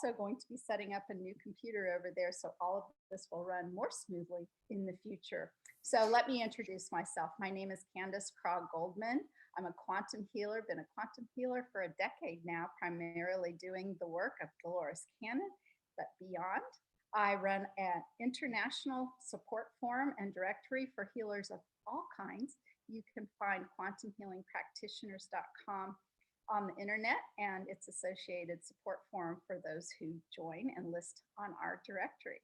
also going to be setting up a new computer over there, so all of this will run more smoothly in the future. So let me introduce myself. My name is Candace Craw-Goldman. I'm a quantum healer, been a quantum healer for a decade now, primarily doing the work of Dolores Cannon, but beyond. I run an international support forum and directory for healers of all kinds. You can find quantumhealingpractitioners.com on the internet and its associated support forum for those who join and list on our directory.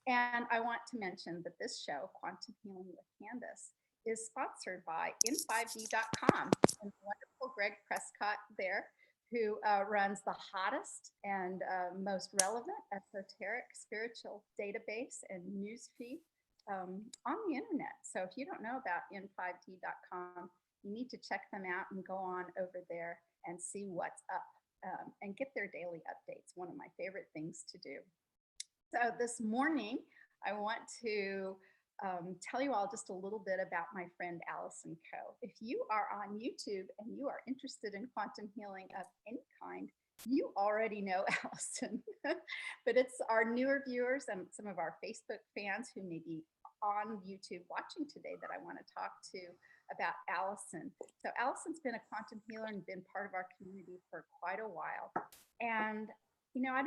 And I want to mention that this show, Quantum Healing with Candace, is sponsored by in5d.com and the wonderful Greg Prescott there, who runs the hottest and most relevant esoteric spiritual database and news feed on the internet. So if you don't know about in5d.com, you need to check them out and go on over there and see what's up and get their daily updates. One of my favorite things to do. So this morning, I want to tell you all just a little bit about my friend Allison Coe. If you are on YouTube and you are interested in quantum healing of any kind, you already know Allison, but it's our newer viewers and some of our Facebook fans who may be on YouTube watching today that I want to talk to about Allison. So Allison's been a quantum healer and been part of our community for quite a while. And you know, I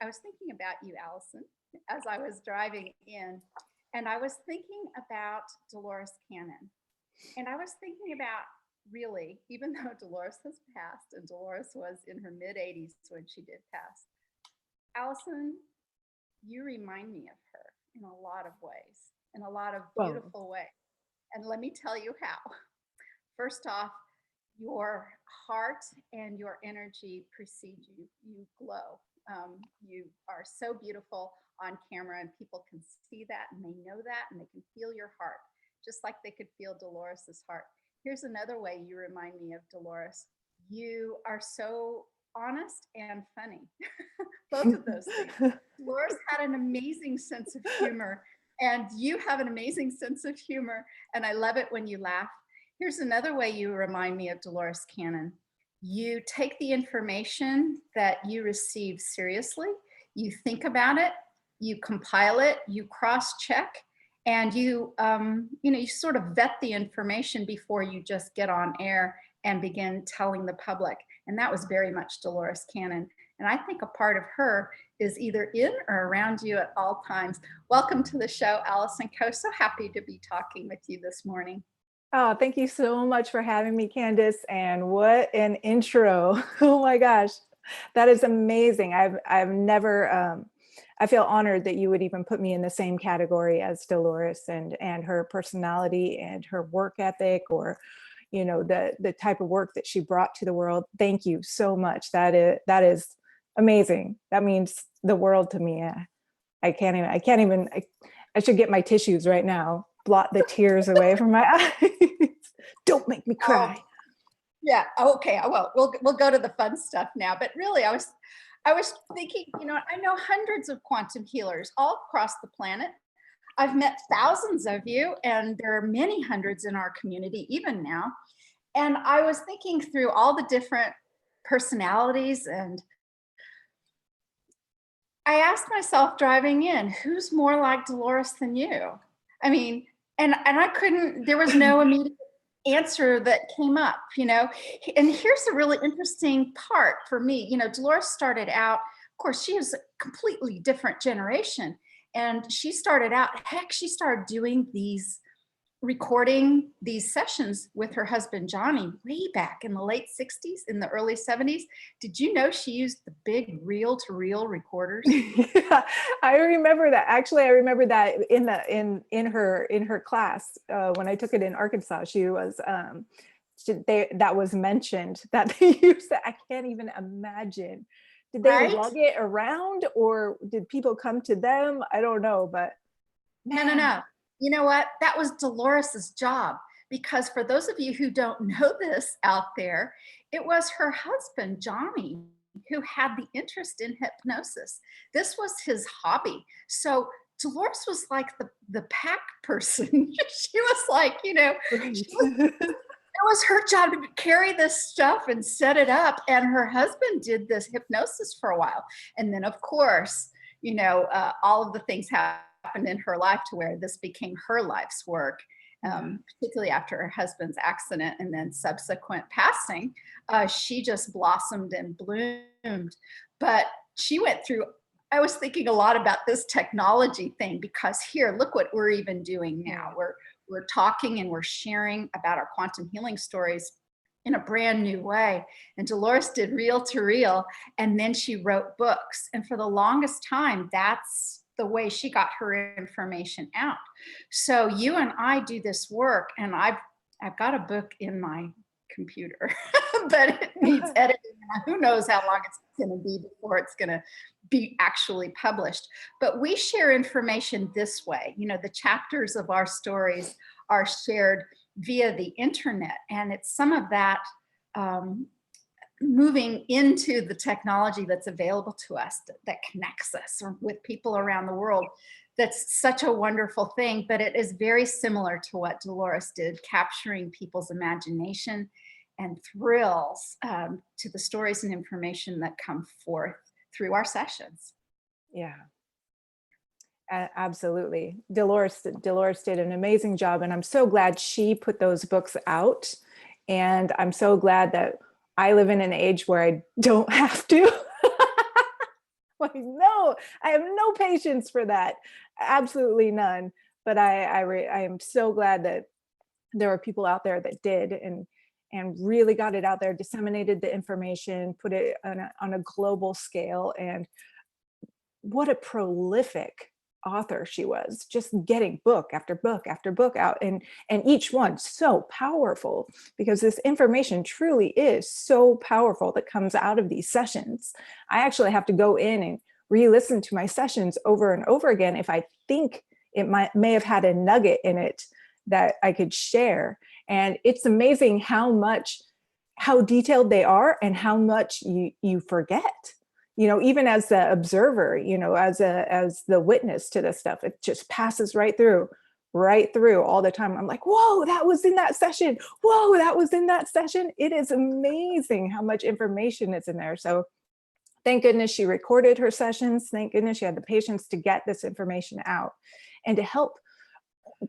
was thinking about you, Allison, as I was driving in, and I was thinking about Dolores Cannon. And I was thinking about, really, even though Dolores has passed, and Dolores was in her mid-80s when she did pass, Allison, you remind me of her in a lot of ways, in a lot of beautiful ways. And let me tell you how. First off, your heart and your energy precede you. You glow. You are so beautiful on camera, and people can see that, and they know that, and they can feel your heart, just like they could feel Dolores's heart. Here's another way you remind me of Dolores. You are so honest and funny. Both of those things. Dolores had an amazing sense of humor, and you have an amazing sense of humor, and I love it when you laugh. Here's another way you remind me of Dolores Cannon. You take the information that you receive seriously, you think about it, you compile it, you cross-check, and you sort of vet the information before you just get on air and begin telling the public. And that was very much Dolores Cannon. And I think a part of her is either in or around you at all times. Welcome to the show, Allison Coe. So happy to be talking with you this morning. Oh, thank you so much for having me, Candace. And what an intro. Oh my gosh, that is amazing. I've never, I feel honored that you would even put me in the same category as Dolores and her personality and her work ethic, or, you know, the type of work that she brought to the world. Thank you so much. That is amazing. That means the world to me. I should get my tissues right now. Blot the tears away from my eyes. Don't make me cry. Yeah. Okay. Well, we'll go to the fun stuff now. But really, I was thinking, you know, I know hundreds of quantum healers all across the planet. I've met thousands of you, and there are many hundreds in our community even now. And I was thinking through all the different personalities, and I asked myself driving in, who's more like Dolores than you? I mean, and I couldn't, there was no immediate answer that came up, you know. And here's the really interesting part for me. You know, Dolores started out, of course, she was a completely different generation. And she started out, heck, she started doing recording these sessions with her husband, Johnny, way back in the late 60s, in the early 70s. Did you know she used the big reel-to-reel recorders? Yeah, I remember that. Actually, I remember that in her class when I took it in Arkansas. She was that was mentioned that they used that. I can't even imagine. Did they lug it around, or did people come to them? I don't know, but man. No. You know what? That was Dolores's job, because for those of you who don't know this out there, it was her husband, Johnny, who had the interest in hypnosis. This was his hobby. So Dolores was like the pack person. She was like, you know, was her job to carry this stuff and set it up. And her husband did this hypnosis for a while. And then, of course, you know, all of the things happened in her life to where this became her life's work, particularly after her husband's accident and then subsequent passing. She just blossomed and bloomed. But she went through, I was thinking a lot about this technology thing, because here, look what we're even doing now. We're talking and we're sharing about our quantum healing stories in a brand new way. And Dolores did reel to reel, and then she wrote books. And for the longest time, that's the way she got her information out. So you and I do this work, and I've got a book in my computer, but it needs editing. Who knows how long it's going to be before it's going to be actually published. But we share information this way. You know, the chapters of our stories are shared via the internet, and it's some of that moving into the technology that's available to us that connects us with people around the world. That's such a wonderful thing, but it is very similar to what Dolores did, capturing people's imagination and thrills to the stories and information that come forth through our sessions. Yeah, absolutely. Dolores did an amazing job, and I'm so glad she put those books out. And I'm so glad that I live in an age where I don't have to. Like, no, I have no patience for that. Absolutely none. But I am so glad that there are people out there that did, and really got it out there, disseminated the information, put it on a global scale. And what a prolific author she was, just getting book after book after book out, and each one so powerful, because this information truly is so powerful that comes out of these sessions. I actually have to go in and re-listen to my sessions over and over again if I think it may have had a nugget in it that I could share. And it's amazing how detailed they are, and how much you forget. You know, even as the observer, you know, as the witness to this stuff, it just passes right through all the time. I'm like, whoa, that was in that session. Whoa, that was in that session. It is amazing how much information is in there. So thank goodness she recorded her sessions. Thank goodness she had the patience to get this information out, and to help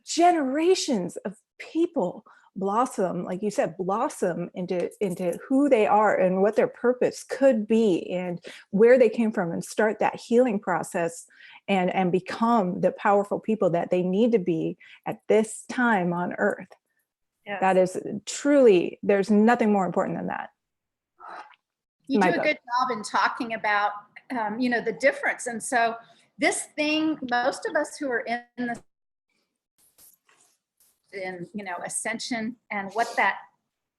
generations of people blossom, like you said, blossom into who they are and what their purpose could be and where they came from, and start that healing process and become the powerful people that they need to be at this time on earth. Yes. That is truly, there's nothing more important than that. You do a good job in talking about, you know, the difference. And so this thing, most of us who are in you know, ascension and what that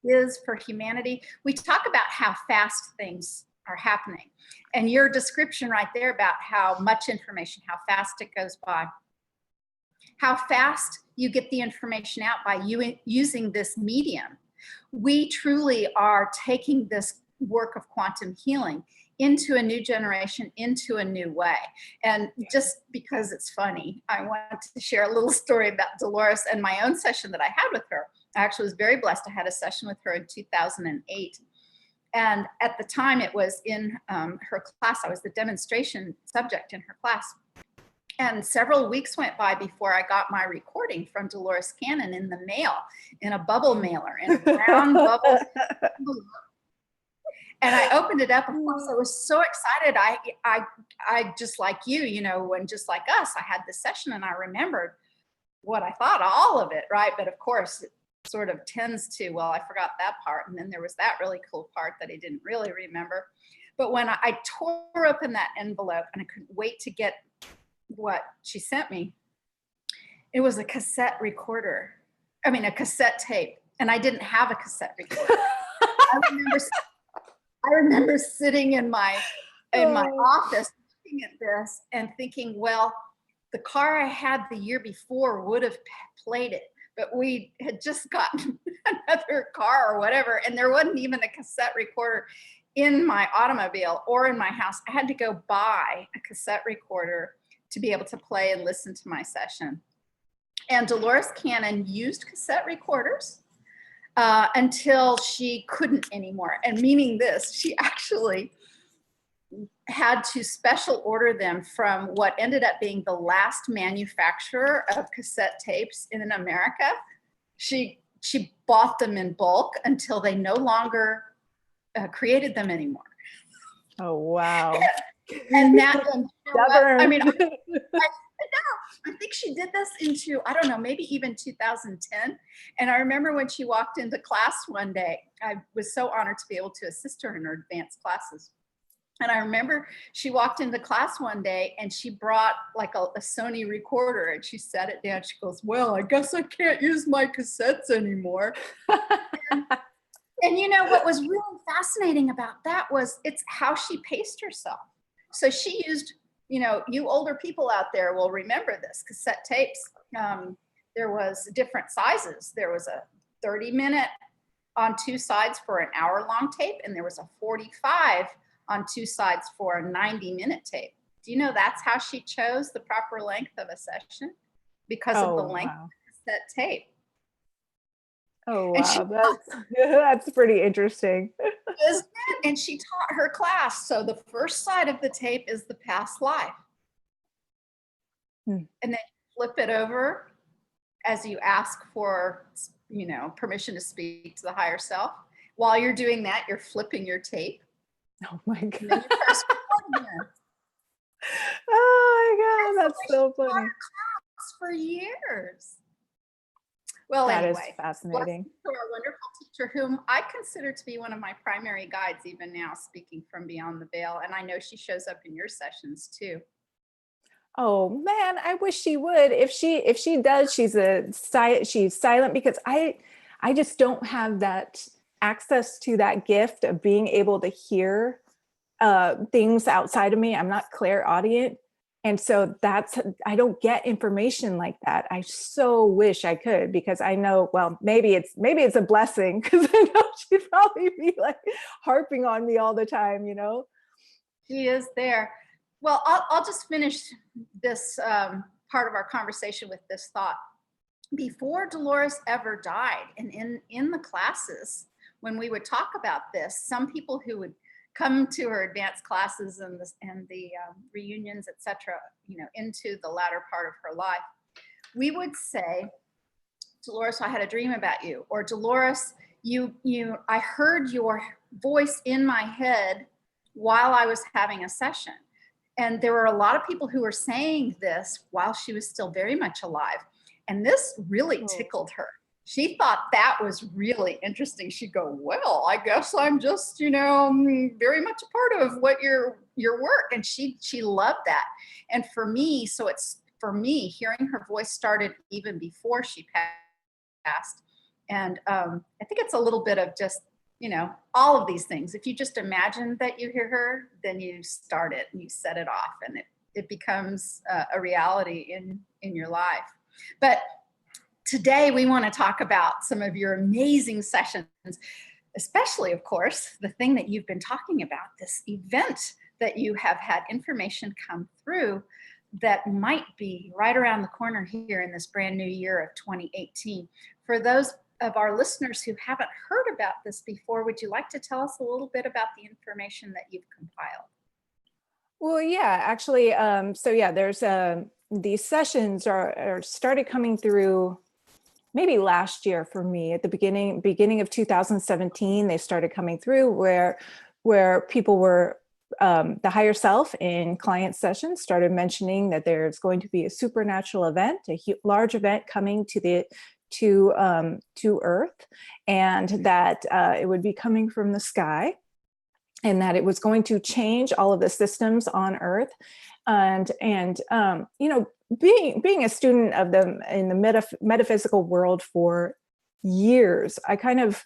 is for humanity, we talk about how fast things are happening. And your description right there about how much information, how fast it goes by, how fast you get the information out by you using this medium. We truly are taking this work of quantum healing into a new generation, into a new way. And just because it's funny, I want to share a little story about Dolores and my own session that I had with her. I actually was very blessed. I had a session with her in 2008. And at the time it was in her class. I was the demonstration subject in her class. And several weeks went by before I got my recording from Dolores Cannon in the mail, in a bubble mailer, in a brown bubble envelope. And I opened it up. Of course, I was so excited. I just like you know, and just like us, I had this session and I remembered what I thought, all of it, right? But of course, it sort of tends to, well, I forgot that part. And then there was that really cool part that I didn't really remember. But when I tore open that envelope and I couldn't wait to get what she sent me, it was a cassette recorder. I mean, a cassette tape. And I didn't have a cassette recorder. I remember sitting in my office looking at this and thinking, well, the car I had the year before would have played it, but we had just gotten another car or whatever, and there wasn't even a cassette recorder in my automobile or in my house. I had to go buy a cassette recorder to be able to play and listen to my session. And Dolores Cannon used cassette recorders. until she couldn't anymore. And meaning this, she actually had to special order them from what ended up being the last manufacturer of cassette tapes in America. She bought them in bulk until they no longer created them anymore. Oh, wow. And that, I mean, I think she did this into, I don't know, maybe even 2010. And I remember when she walked into class one day, I was so honored to be able to assist her in her advanced classes. And I remember she walked into class one day and she brought like a Sony recorder and she set it down. She goes, well, I guess I can't use my cassettes anymore. And you know, what was really fascinating about that was it's how she paced herself. So she used, you know, you older people out there will remember this, cassette tapes. There was different sizes. There was a 30-minute on two sides for an hour-long tape, and there was a 45 on two sides for a 90-minute tape. Do you know that's how she chose the proper length of a session? Because of the length of the cassette tape. Oh, wow. That's pretty interesting. Isn't it? And she taught her class. So the first side of the tape is the past life. And then flip it over as you ask for, you know, permission to speak to the higher self. While you're doing that, you're flipping your tape. Oh my God. And then you press record again. Oh my God, that's so funny. Class for years. Well, that anyway, is fascinating. To our wonderful teacher, whom I consider to be one of my primary guides, even now, speaking from beyond the veil. And I know she shows up in your sessions too. Oh man, I wish she would. If she does, she's silent because I just don't have that access to that gift of being able to hear things outside of me. I'm not clairaudient. And so I don't get information like that. I so wish I could, because I know, well, maybe it's a blessing, because I know she'd probably be like harping on me all the time, you know? She is there. Well, I'll just finish this part of our conversation with this thought. Before Dolores ever died, and in the classes, when we would talk about this, some people who would come to her advanced classes and the reunions, etc., you know, into the latter part of her life, we would say, Dolores, I had a dream about you, or Dolores, I heard your voice in my head while I was having a session. And there were a lot of people who were saying this while she was still very much alive. And this really tickled her. She thought that was really interesting. She'd go, well, I guess I'm just, you know, very much a part of what your work. And she loved that. And for me, hearing her voice started even before she passed. And I think it's a little bit of just, you know, all of these things. If you just imagine that you hear her, then you start it and you set it off, and it becomes a reality in your life. But today we want to talk about some of your amazing sessions, especially, of course, the thing that you've been talking about, this event that you have had information come through that might be right around the corner here in this brand new year of 2018. For those of our listeners who haven't heard about this before, would you like to tell us a little bit about the information that you've compiled? Well, yeah, actually, so yeah, there's these sessions are started coming through maybe last year for me. At the beginning of 2017, they started coming through where people were, the higher self in client sessions started mentioning that there's going to be a supernatural event, a large event coming to Earth, and that it would be coming from the sky, and that it was going to change all of the systems on Earth. And you know, being a student of them in the metaphysical world for years, I kind of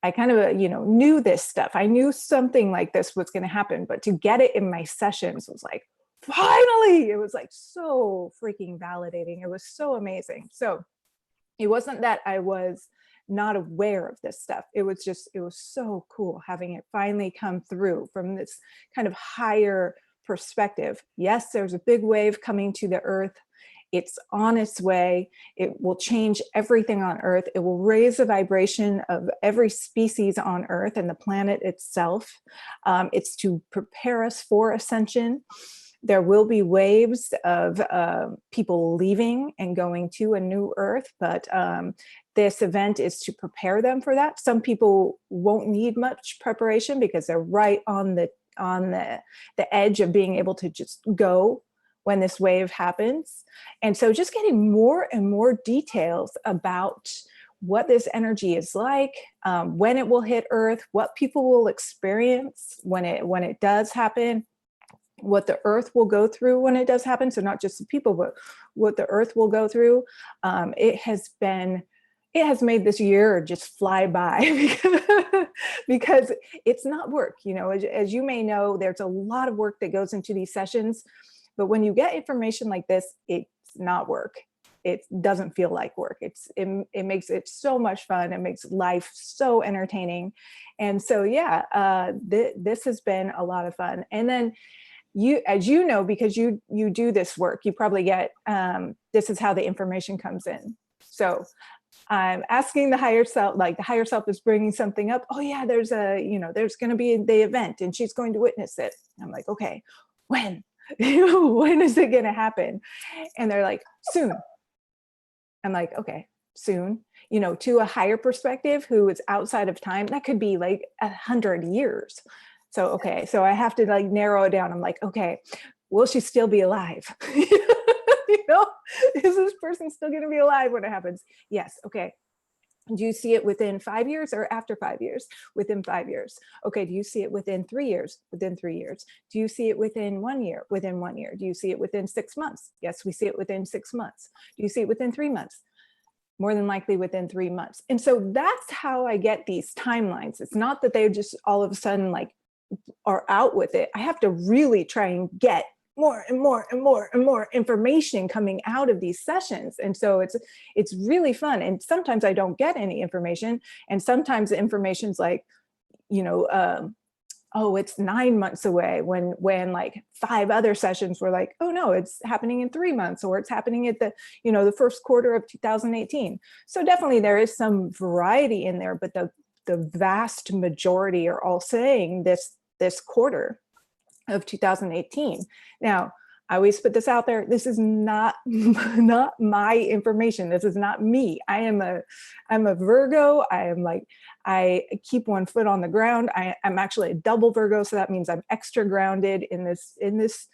you know, knew this stuff. I knew something like this was going to happen, but to get it in my sessions was like, finally, it was like so freaking validating. It was so amazing. So it wasn't that I was not aware of this stuff. It was so cool having it finally come through from this kind of higher perspective. Yes, there's a big wave coming to the Earth, It's on its way. It will change everything on Earth. It will raise the vibration of every species on Earth and the planet itself. It's to prepare us for ascension. There will be waves of people leaving and going to a new Earth, but this event is to prepare them for that. Some people won't need much preparation because they're right on the edge of being able to just go when this wave happens. And so just getting more and more details about what this energy is like, when it will hit Earth, what people will experience when it does happen, what the Earth will go through when it does happen. So not just the people, but what the Earth will go through. It has made this year just fly by because it's not work. You know, as you may know, there's a lot of work that goes into these sessions, but when you get information like this, it's not work. It doesn't feel like work. It makes it so much fun. It makes life so entertaining. And so, yeah, this has been a lot of fun. And then as you know, because you do this work, you probably get, this is how the information comes in. So I'm asking the higher self, like the higher self is bringing something up. Oh yeah, there's going to be the event and she's going to witness it. I'm like, okay, when? When is it going to happen? And they're like, soon. I'm like, okay, soon. You know, to a higher perspective who is outside of time, that could be like 100 years. So, okay, so I have to like narrow it down. I'm like, okay, will she still be alive? You know, is this person still going to be alive when it happens? Yes. Okay. Do you see it within 5 years or after 5 years? Within 5 years. Okay. Do you see it within 3 years? Within 3 years. Do you see it within 1 year? Within 1 year. Do you see it within 6 months? Yes, we see it within 6 months. Do you see it within 3 months? More than likely within 3 months. And so that's how I get these timelines. It's not that they just all of a sudden like are out with it. I have to really try and get more and more and more and more information coming out of these sessions. And so it's really fun. And sometimes I don't get any information. And sometimes the information's like, you know, oh, it's 9 months away when like 5 other sessions were like, oh no, it's happening in 3 months, or it's happening at the, you know, the first quarter of 2018. So definitely there is some variety in there, but the vast majority are all saying this quarter of 2018. Now, I always put this out there. This is not my information. This is not me. I'm a Virgo. I keep one foot on the ground. I'm actually a double Virgo. So that means I'm extra grounded in this,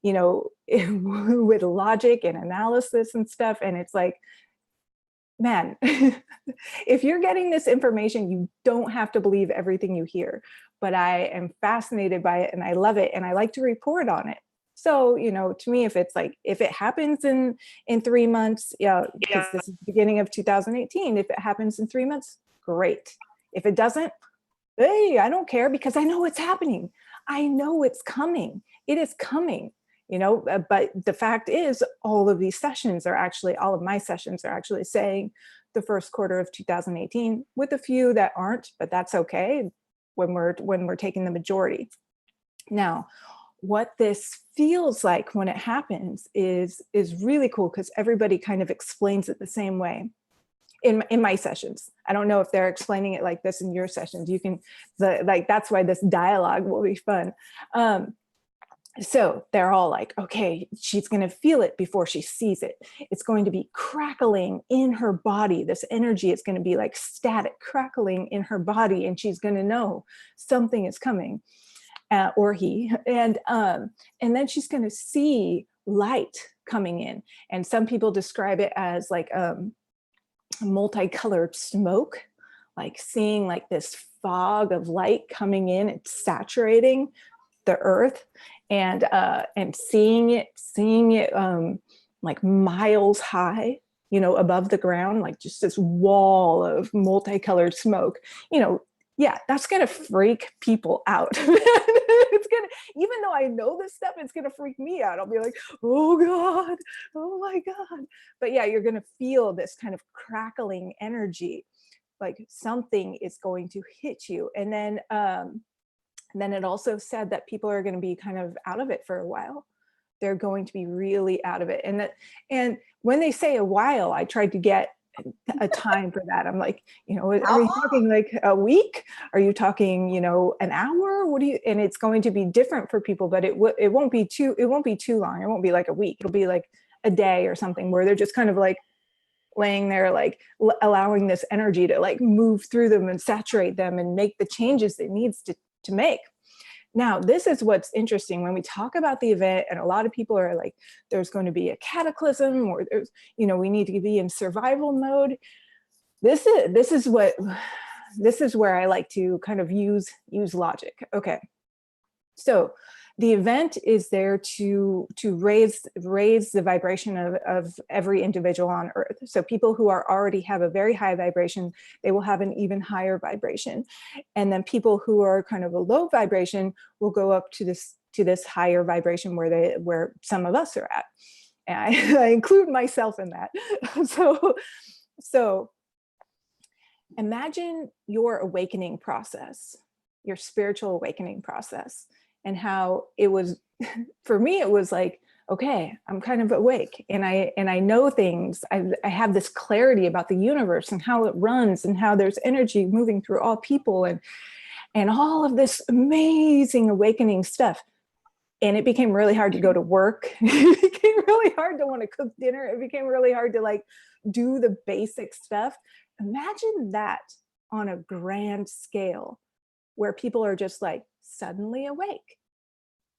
you know, with logic and analysis and stuff. And it's like, man, if you're getting this information, you don't have to believe everything you hear, but I am fascinated by it and I love it. And I like to report on it. So, you know, to me, if it's like, if it happens in 3 months, yeah, because this is the beginning of 2018, if it happens in 3 months, great. If it doesn't, hey, I don't care because I know it's happening. I know it's coming. It is coming. You know, but the fact is all of these sessions are actually, all of my sessions are actually saying the first quarter of 2018, with a few that aren't, but that's okay when we're taking the majority. Now, what this feels like when it happens is really cool because everybody kind of explains it the same way in my sessions. I don't know if they're explaining it like this in your sessions. You can, that's why this dialogue will be fun. So they're all like, okay, she's going to feel it before she sees it. It's going to be crackling in her body. This energy is going to be like static crackling in her body. And she's going to know something is coming, or he. And then she's going to see light coming in. And some people describe it as like multicolored smoke, like seeing like this fog of light coming in. It's saturating the earth. And seeing it like miles high, you know, above the ground, like just this wall of multicolored smoke, you know, yeah, that's going to freak people out. It's going to, even though I know this stuff, it's going to freak me out. I'll be like, oh God, oh my God. But yeah, you're going to feel this kind of crackling energy, like something is going to hit you. And then it also said that people are going to be kind of out of it for a while. they're going to be really out of it. And when they say a while, I tried to get a time for that. I'm like, are you talking like a week? Are you talking, an hour? And it's going to be different for people, but it won't be too long. It won't be like a week. It'll be like a day or something, where they're just kind of like laying there, like allowing this energy to like move through them and saturate them and make the changes it needs to make. Now, this is what's interesting when we talk about the event, and a lot of people are like, there's going to be a cataclysm, or there's, we need to be in survival mode. This is where I like to kind of use logic. Okay. So the event is there to raise the vibration of every individual on Earth. So people who already have a very high vibration, they will have an even higher vibration. And then people who are kind of a low vibration will go up to this higher vibration where some of us are at. And I include myself in that. So imagine your awakening process, your spiritual awakening process. And how it was, for me, it was like, okay, I'm kind of awake and I know things. I have this clarity about the universe and how it runs and how there's energy moving through all people and all of this amazing awakening stuff. And it became really hard to go to work. It became really hard to want to cook dinner. It became really hard to like do the basic stuff. Imagine that on a grand scale, where people are just like suddenly awake,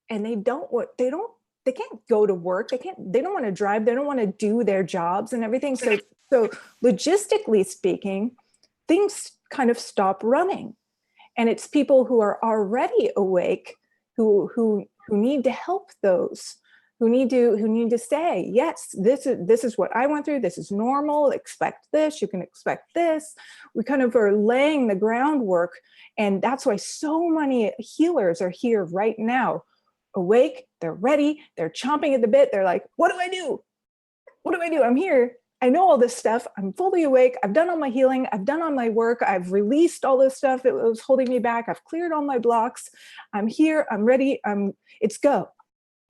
and they can't go to work. They don't want to drive. They don't want to do their jobs and everything. So logistically speaking, things kind of stop running. And it's people who are already awake who need to help those who need to say, yes, this is what I went through. This is normal. Expect this. You can expect this. We kind of are laying the groundwork. And that's why so many healers are here right now, awake. They're ready. They're chomping at the bit. They're like, what do I do? What do I do? I'm here. I know all this stuff. I'm fully awake. I've done all my healing. I've done all my work. I've released all this stuff that was holding me back. I've cleared all my blocks. I'm here. I'm ready. It's go.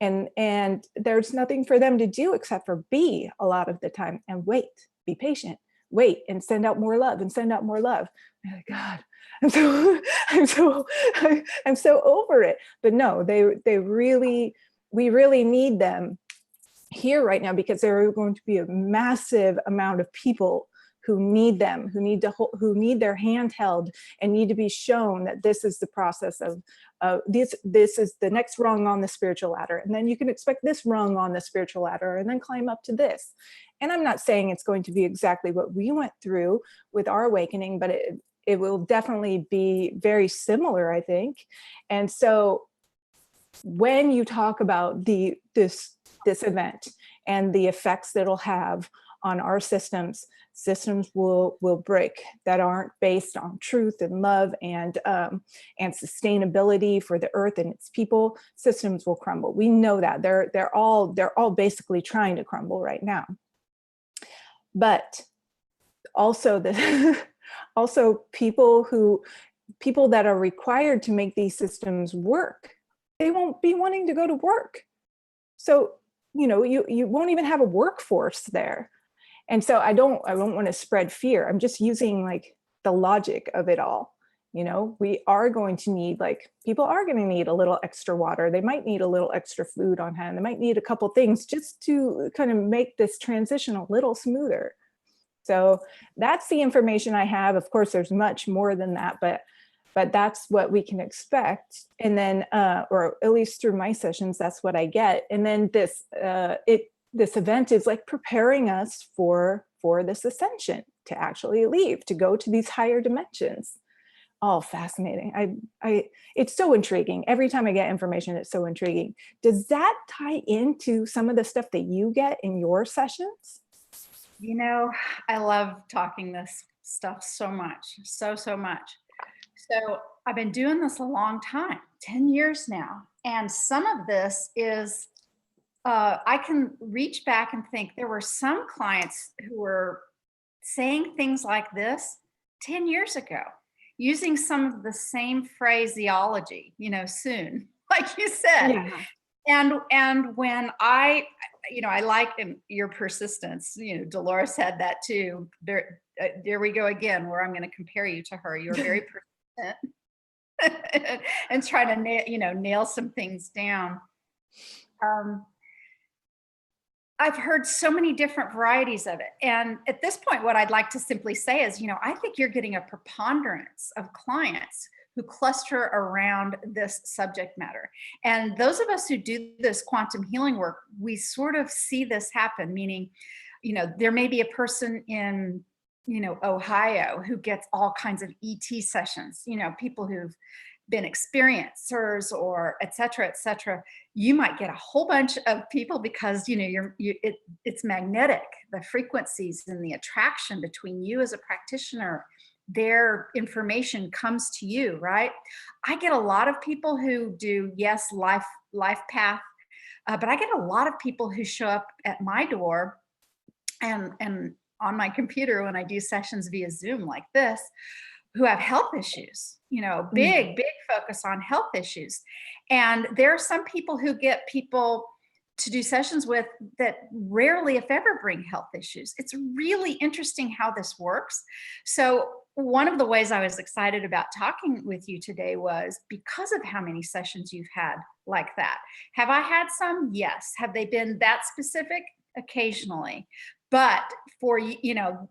And there's nothing for them to do except for be a lot of the time and wait, be patient, wait, and send out more love and send out more love. I'm like, God, I'm so over it. But no, we really need them here right now, because there are going to be a massive amount of people who need them, who need their hand held and need to be shown that this is the process of this is the next rung on the spiritual ladder. And then you can expect this rung on the spiritual ladder and then climb up to this. And I'm not saying it's going to be exactly what we went through with our awakening, but it will definitely be very similar, I think. And so when you talk about this event and the effects that it'll have on our systems will break that aren't based on truth and love and sustainability for the earth and its people. Systems will crumble. We know that they're all basically trying to crumble right now. But also people that are required to make these systems work, they won't be wanting to go to work. So you won't even have a workforce there. And so I don't want to spread fear. I'm just using like the logic of it all. We are going to need, people are going to need a little extra water. They might need a little extra food on hand. They might need a couple things just to kind of make this transition a little smoother. So that's the information I have. Of course, there's much more than that, but that's what we can expect. And then, or at least through my sessions, that's what I get. And then this event is like preparing us for this ascension, to actually leave, to go to these higher dimensions. All fascinating. It's so intriguing. Every time I get information, it's so intriguing. Does that tie into some of the stuff that you get in your sessions? I love talking this stuff so much, so much. So I've been doing this a long time, 10 years now. And some of this is, I can reach back and think there were some clients who were saying things like this 10 years ago, using some of the same phraseology, soon, like you said. Yeah. And when I, I like your persistence. Dolores had that too. There we go again, where I'm going to compare you to her. You're very persistent and trying to nail some things down. I've heard so many different varieties of it. And at this point, what I'd like to simply say is, I think you're getting a preponderance of clients who cluster around this subject matter. And those of us who do this quantum healing work, we sort of see this happen, meaning, there may be a person in, Ohio who gets all kinds of ET sessions, people who've been experiencers or et cetera, et cetera. You might get a whole bunch of people because, it's magnetic, the frequencies and the attraction between you as a practitioner, their information comes to you, right? I get a lot of people who do, yes, life path, but I get a lot of people who show up at my door and on my computer when I do sessions via Zoom like this, who have health issues, big focus on health issues. And there are some people who get people to do sessions with that rarely, if ever, bring health issues. It's really interesting how this works. So one of the ways I was excited about talking with you today was because of how many sessions you've had like that. Have I had some? Yes. Have they been that specific? Occasionally. But for,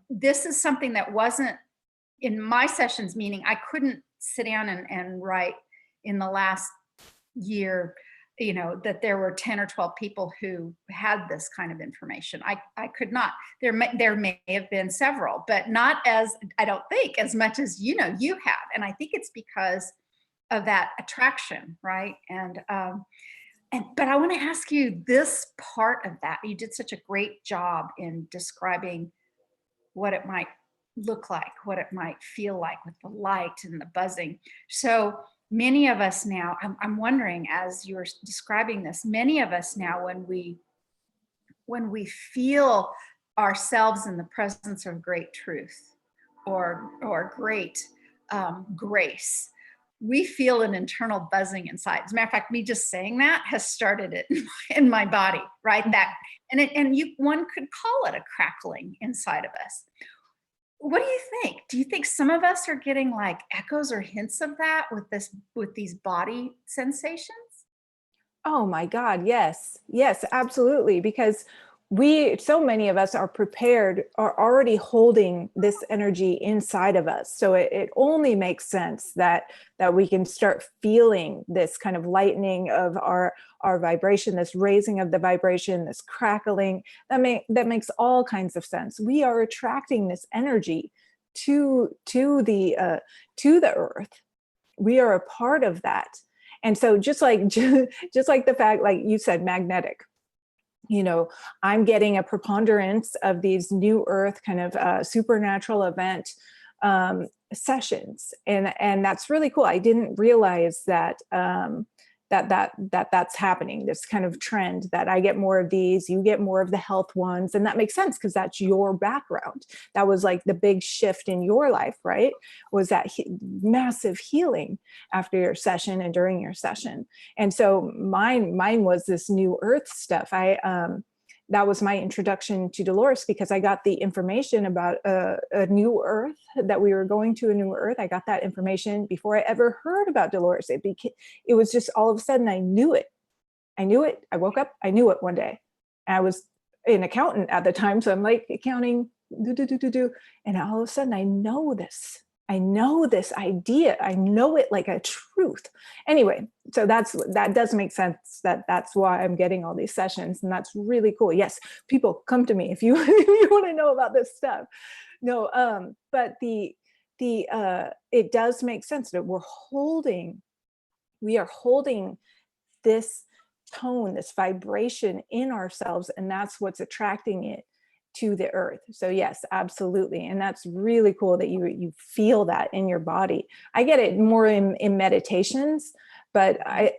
this is something that wasn't in my sessions, meaning I couldn't sit down and write in the last year, that there were 10 or 12 people who had this kind of information. I could not. There may have been several, but not as, I don't think, as much as you have. And I think it's because of that attraction, right? But I want to ask you this part of that. You did such a great job in describing what it might look like, what it might feel like with the light and the buzzing. So many of us now, I'm wondering, as you're describing this, many of us now, when we feel ourselves in the presence of great truth or great grace, we feel an internal buzzing inside. As a matter of fact, me just saying that has started it in my body, right? One could call it a crackling inside of us. What do you think? Do you think some of us are getting like echoes or hints of that with these body sensations? Oh my God, yes. Yes, absolutely. Because so many of us are already holding this energy inside of us. So it only makes sense that we can start feeling this kind of lightening of our vibration, this raising of the vibration, this crackling. That makes all kinds of sense. We are attracting this energy to the earth. We are a part of that. And so just like the fact, like you said, magnetic, I'm getting a preponderance of these new earth kind of supernatural event sessions. And that's really cool. I didn't realize that that's happening, this kind of trend that I get more of these, you get more of the health ones. And that makes sense because that's your background. That was like the big shift in your life, right? Was that massive healing after your session and during your session. And so mine was this new earth stuff. That was my introduction to Dolores because I got the information about a new earth, that we were going to a new earth. I got that information before I ever heard about Dolores. It was just all of a sudden I knew it. I woke up, I knew it one day. And I was an accountant at the time. So I'm like accounting, and all of a sudden I know this. I know this idea. I know it like a truth. Anyway, so that does make sense. That's why I'm getting all these sessions, and that's really cool. Yes, people come to me if you if you want to know about this stuff. No, but it does make sense that we are holding this tone, this vibration in ourselves, and that's what's attracting it to the earth. So yes, absolutely. And that's really cool that you feel that in your body. I get it more in meditations, but I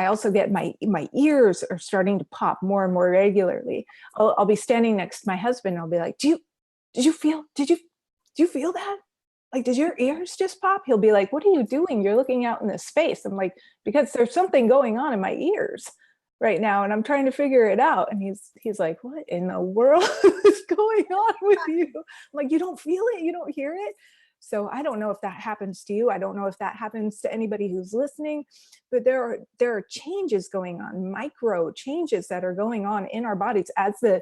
also get my ears are starting to pop more and more regularly. I'll be standing next to my husband and I'll be like, did you feel that? Like, did your ears just pop? He'll be like, what are you doing? You're looking out in the space. I'm like, because there's something going on in my ears. right now, and I'm trying to figure it out. And he's like, what in the world is going on with you? I'm like, you don't feel it, you don't hear it. So I don't know if that happens to you. I don't know if that happens to anybody who's listening, but there are changes going on, micro changes that are going on in our bodies as the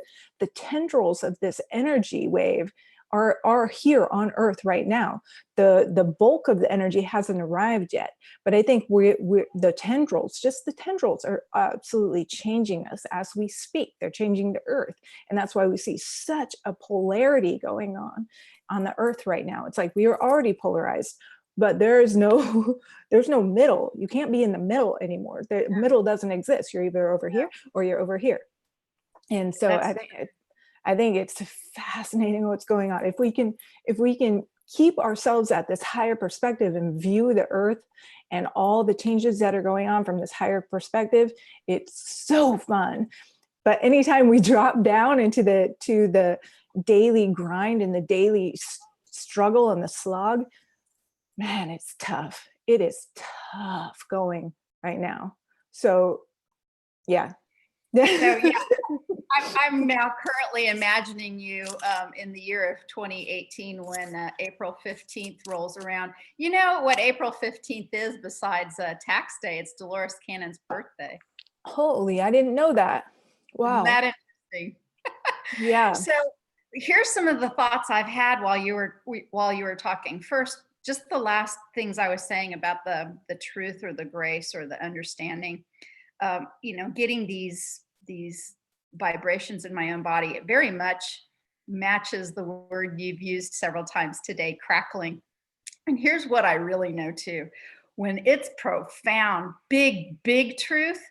tendrils of this energy wave are here on Earth right now. The bulk of the energy hasn't arrived yet, but I think we're the tendrils, just the tendrils, are absolutely changing us as we speak. They're changing the Earth, and that's why we see such a polarity going on the Earth right now. It's like we are already polarized, but there's no middle. You can't be in the middle anymore. The middle doesn't exist. You're either over here or you're over here. And so I think it's fascinating what's going on. If we can keep ourselves at this higher perspective and view the Earth and all the changes that are going on from this higher perspective, it's so fun. But anytime we drop down into the daily grind and the daily struggle and the slog, man, it's tough. It is tough going right now. So yeah. So yeah, I'm now currently imagining you in the year of 2018 when April 15th rolls around. You know what April 15th is besides tax day? It's Dolores Cannon's birthday. Holy, I didn't know that. Wow. Isn't that interesting? Yeah. So here's some of the thoughts I've had while you were talking. First, just the last things I was saying about the truth or the grace or the understanding. Getting these vibrations in my own body, it very much matches the word you've used several times today, crackling. And here's what I really know too. When it's profound, big truth,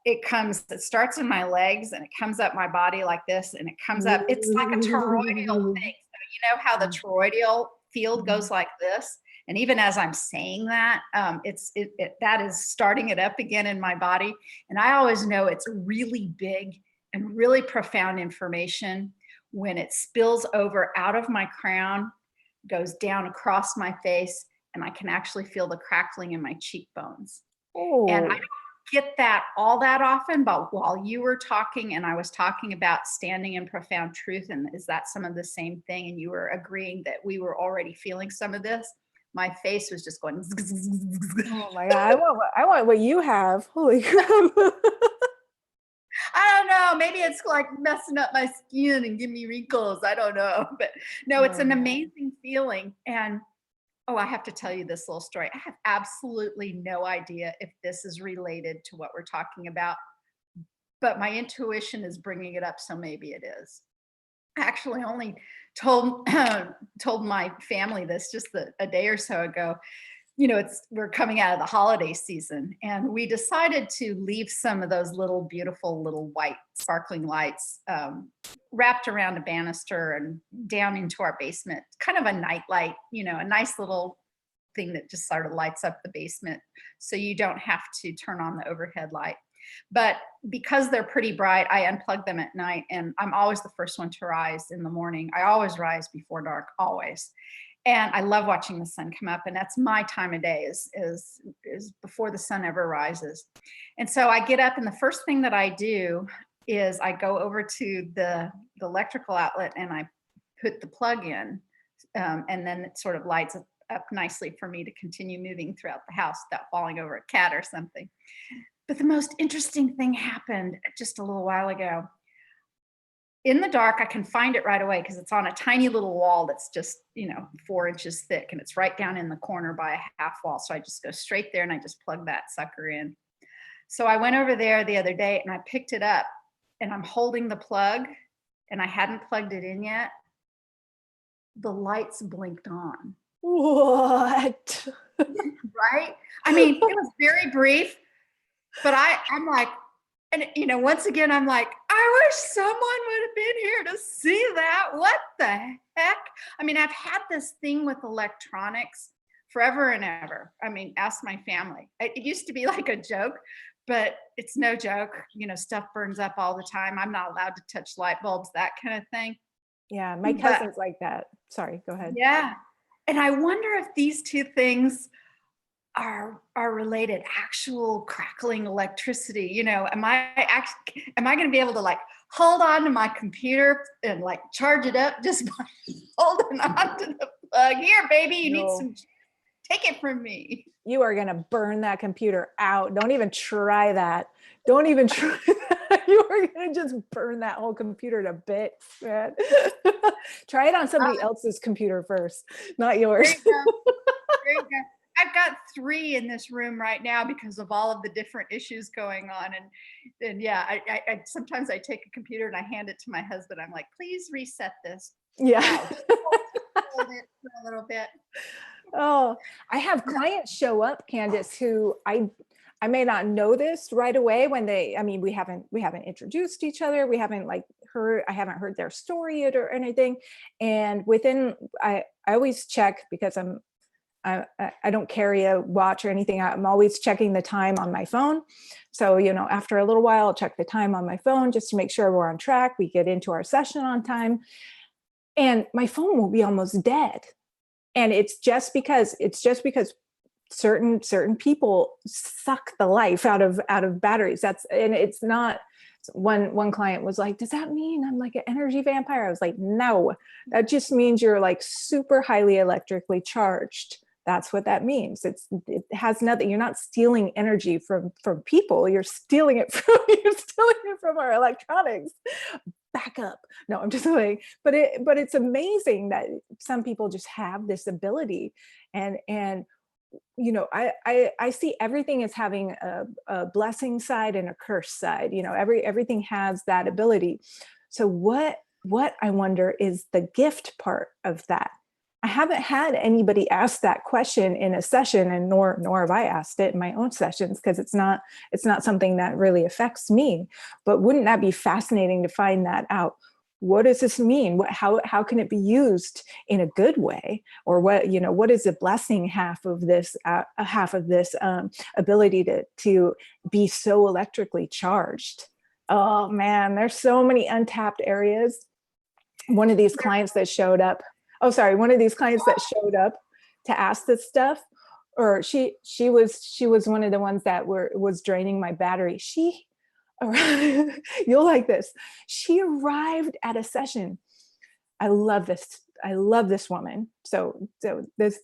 it starts in my legs and it comes up my body like this, and it comes up, it's like a toroidal thing. So you know how the toroidal field goes like this? And even as I'm saying that, that is starting it up again in my body. And I always know it's really big and really profound information when it spills over out of my crown, goes down across my face, and I can actually feel the crackling in my cheekbones. Oh. And I don't get that all that often, but while you were talking and I was talking about standing in profound truth, and is that some of the same thing? And you were agreeing that we were already feeling some of this. My face was just going. Oh my God! I want what you have. Holy crap! I don't know. Maybe it's like messing up my skin and give me wrinkles. I don't know, but no, it's an amazing feeling. And I have to tell you this little story. I have absolutely no idea if this is related to what we're talking about, but my intuition is bringing it up, so maybe it is. I actually only told my family this just a day or so ago. We're coming out of the holiday season, and we decided to leave some of those little beautiful little white sparkling lights wrapped around a banister and down into our basement, kind of a night light, a nice little thing that just sort of lights up the basement so you don't have to turn on the overhead light. But because they're pretty bright, I unplug them at night, and I'm always the first one to rise in the morning. I always rise before dark, always. And I love watching the sun come up, and that's my time of day is before the sun ever rises. And so I get up, and the first thing that I do is I go over to the electrical outlet and I put the plug in, and then it sort of lights up nicely for me to continue moving throughout the house without falling over a cat or something. But the most interesting thing happened just a little while ago. In the dark, I can find it right away because it's on a tiny little wall that's just, 4 inches thick, and it's right down in the corner by a half wall. So I just go straight there and I just plug that sucker in. So I went over there the other day and I picked it up, and I'm holding the plug, and I hadn't plugged it in yet. The lights blinked on. What? Right? I mean, it was very brief, but I'm like, and once again, I'm like, I wish someone would have been here to see that. What the heck? I mean, I've had this thing with electronics forever and ever. I mean, ask my family. It used to be like a joke, but it's no joke. Stuff burns up all the time. I'm not allowed to touch light bulbs, that kind of thing. Yeah, my cousin's like that. Sorry, go ahead. Yeah. And I wonder if these two things are related, actual crackling electricity. You know, am I going to be able to like hold on to my computer and like charge it up just by holding on to the plug? Here, baby, you need some. Take it from me. You are going to burn that computer out. Don't even try that. Don't even try that. You are going to just burn that whole computer to bits, man. Try it on somebody else's computer first, not yours. There you go. There you go. I've got 3 in this room right now because of all of the different issues going on. And yeah, I sometimes I take a computer and I hand it to my husband. I'm like, please reset this. Yeah. Hold it for a little bit. Oh, I have clients show up, Candace, who I may not know this right away when we haven't introduced each other. We haven't I haven't heard their story yet or anything. And I always check because I don't carry a watch or anything. I'm always checking the time on my phone. So, you know, after a little while, I'll check the time on my phone just to make sure we're on track. We get into our session on time, and my phone will be almost dead. And it's just because certain people suck the life out of batteries. And it's not. One client was like, does that mean I'm like an energy vampire? I was like, no, that just means you're like super highly electrically charged. That's what that means. It has nothing. You're not stealing energy from people. You're stealing it from our electronics. Back up. No, I'm just like, but it's amazing that some people just have this ability, and you know, I see everything as having a blessing side and a curse side. You know, everything has that ability. So what I wonder is the gift part of that. I haven't had anybody ask that question in a session, and nor have I asked it in my own sessions, because it's not something that really affects me. But wouldn't that be fascinating to find that out? What does this mean? How can it be used in a good way? Or what is the blessing half of this ability to be so electrically charged? Oh man, there's so many untapped areas. One of these clients that showed up to ask this stuff, or she was one of the ones that was draining my battery. You'll like this. She arrived at a session. I love this woman. So this,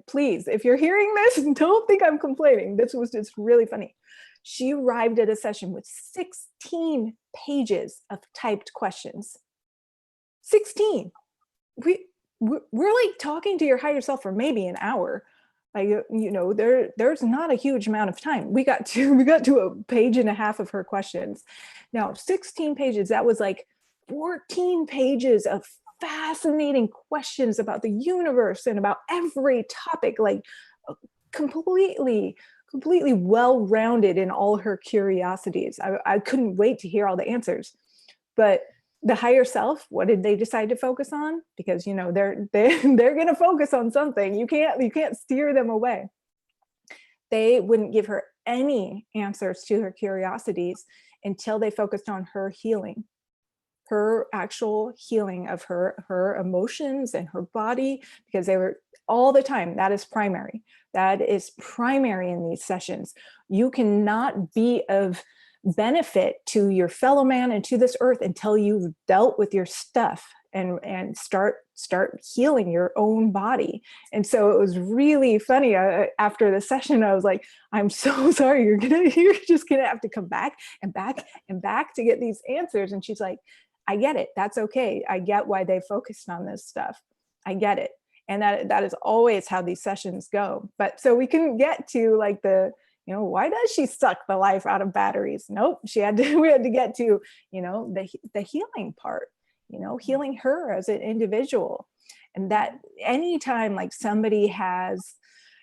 please, if you're hearing this, don't think I'm complaining. This was just really funny. She arrived at a session with 16 pages of typed questions. 16. We're like talking to your higher self for maybe an hour. Like, you know, there's not a huge amount of time. We got to a page and a half of her questions. Now, 16 pages, that was like 14 pages of fascinating questions about the universe and about every topic, like completely well-rounded in all her curiosities. I couldn't wait to hear all the answers. But the higher self, what did they decide to focus on? Because, you know, they're going to focus on something. You can't steer them away. They wouldn't give her any answers to her curiosities until they focused on her healing, her actual healing of her emotions and her body, because they were all the time. That is primary. That is primary in these sessions. You cannot be of benefit to your fellow man and to this earth until you've dealt with your stuff and start healing your own body. And so it was really funny. After the session, I was like, I'm so sorry, you're just gonna have to come back and back and back to get these answers. And she's like, I get it. That's okay. I get why they focused on this stuff. I get it. And that is always how these sessions go. But so we can get to like why does she suck the life out of batteries? Nope. We had to get to, the healing part, healing her as an individual. And that anytime like somebody has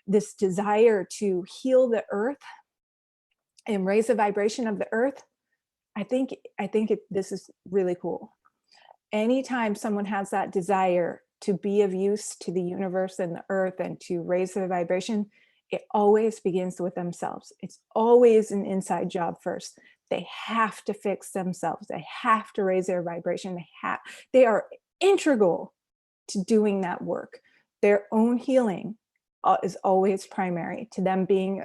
this desire to heal the earth and raise the vibration of the earth, I think this is really cool. Anytime someone has that desire to be of use to the universe and the earth and to raise the vibration, it always begins with themselves. It's always an inside job first. They have to fix themselves. They have to raise their vibration. They are integral to doing that work. Their own healing is always primary to them being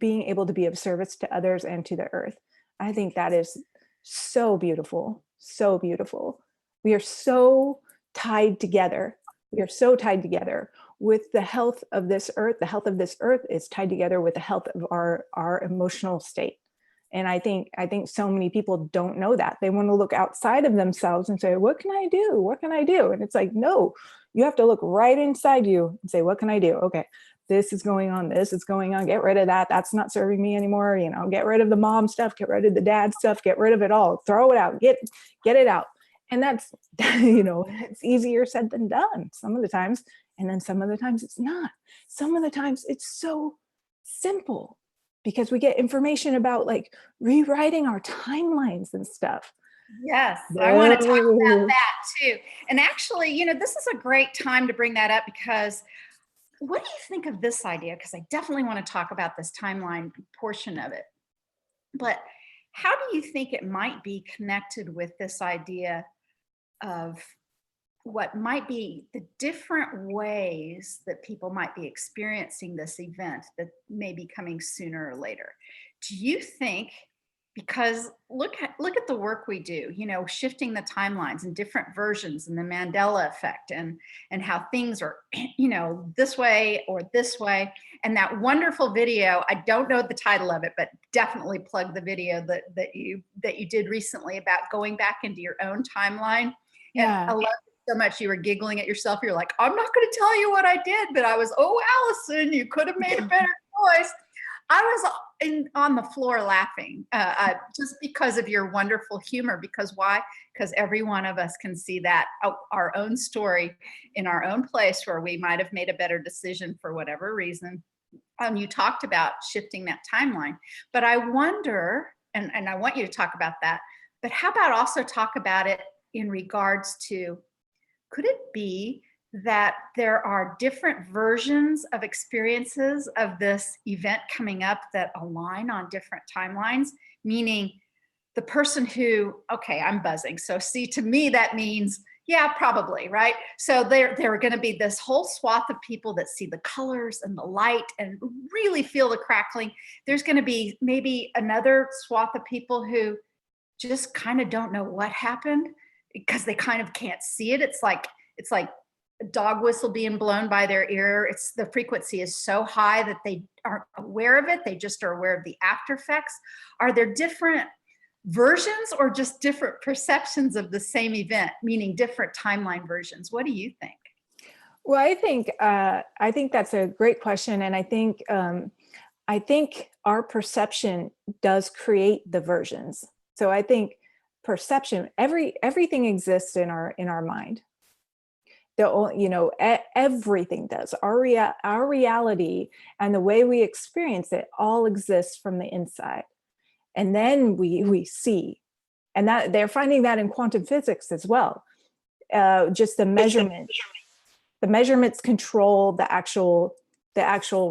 able to be of service to others and to the earth. I think that is so beautiful, so beautiful. We are so tied together. We are so tied together with the health of this earth. The health of this earth is tied together with the health of our emotional state. And I think so many people don't know that. They want to look outside of themselves and say, what can I do? What can I do? And it's like, no, you have to look right inside you and say, what can I do? Okay, this is going on. This is going on. Get rid of that. That's not serving me anymore. You know, get rid of the mom stuff, get rid of the dad stuff, get rid of it all, throw it out, get it out. And that's, you know, it's easier said than done some of the times. And then some of the times it's not. Some of the times it's so simple, because we get information about like rewriting our timelines and stuff. Yes, I want to talk about that too. And actually, you know, this is a great time to bring that up, because what do you think of this idea? Because I definitely want to talk about this timeline portion of it. But how do you think it might be connected with this idea of what might be the different ways that people might be experiencing this event that may be coming sooner or later? Do you think, because look at the work we do, you know, shifting the timelines and different versions and the Mandela effect and how things are, you know, this way or this way. And that wonderful video, I don't know the title of it, but definitely plug the video that you did recently about going back into your own timeline. Yeah. And I love it so much. You were giggling at yourself. You're like, I'm not going to tell you what I did, but I was, oh, Allison, you could have made a better choice. I was on the floor laughing just because of your wonderful humor. Because why? Because every one of us can see that our own story in our own place where we might have made a better decision for whatever reason. You talked about shifting that timeline, but I wonder, and I want you to talk about that, but how about also talk about it in regards to, could it be that there are different versions of experiences of this event coming up that align on different timelines? Meaning the person who, okay, I'm buzzing. So see, to me, that means, yeah, probably, right? So there are going to be this whole swath of people that see the colors and the light and really feel the crackling. There's going to be maybe another swath of people who just kind of don't know what happened because they kind of can't see it. It's like a dog whistle being blown by their ear. It's the frequency is so high that they aren't aware of it. They just are aware of the after effects. Are there different versions or just different perceptions of the same event, meaning different timeline versions? What do you think? Well, I think that's a great question, and I think our perception does create the versions. So I think perception, everything exists in our mind. Everything does. Our reality and the way we experience it all exists from the inside, and then we see, and that they're finding that in quantum physics as well. Just the measurements control the actual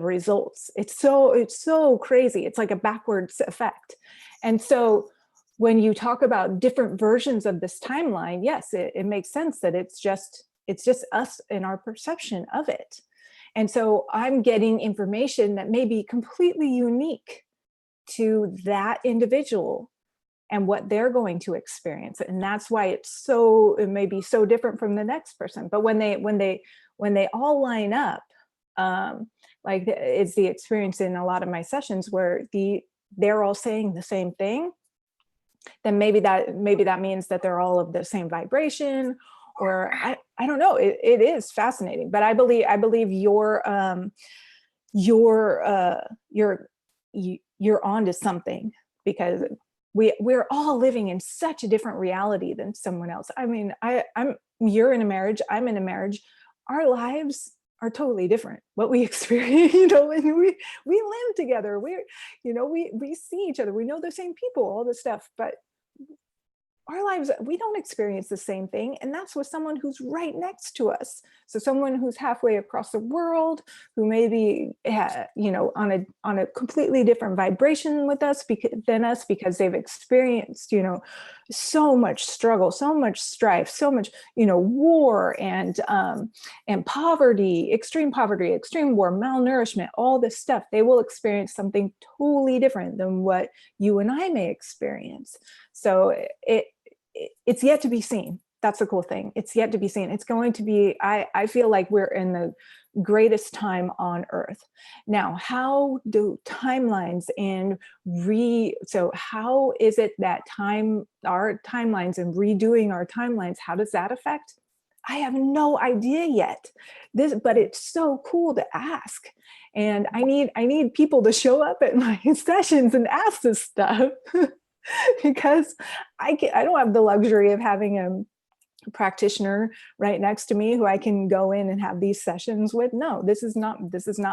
results. It's so crazy. It's like a backwards effect. And so when you talk about different versions of this timeline, yes, it makes sense that it's just us and our perception of it. And so I'm getting information that may be completely unique to that individual and what they're going to experience. And that's why it may be so different from the next person. But when they all line up, like it's the experience in a lot of my sessions where they're all saying the same thing, then maybe that means that they're all of the same vibration, or I don't know. It is fascinating, but I believe you're onto something, because we're all living in such a different reality than someone else. I mean, you're in a marriage, I'm in a marriage. Our lives are totally different. What we experience, and we live together. We see each other. We know the same people, all this stuff, but our lives, we don't experience the same thing. And that's with someone who's right next to us. So someone who's halfway across the world, who may be, on a completely different vibration with us than us, because they've experienced, so much struggle, so much strife, so much, war and poverty, extreme war, malnourishment, all this stuff. They will experience something totally different than what you and I may experience. So it's yet to be seen. That's the cool thing. It's yet to be seen. It's going to be, I feel like we're in the greatest time on earth. Now, how do timelines and so how is it that our timelines and redoing our timelines, how does that affect? I have no idea yet. But it's so cool to ask. And I need people to show up at my sessions and ask this stuff because I don't have the luxury of having a practitioner right next to me who I can go in and have these sessions with. No, this is not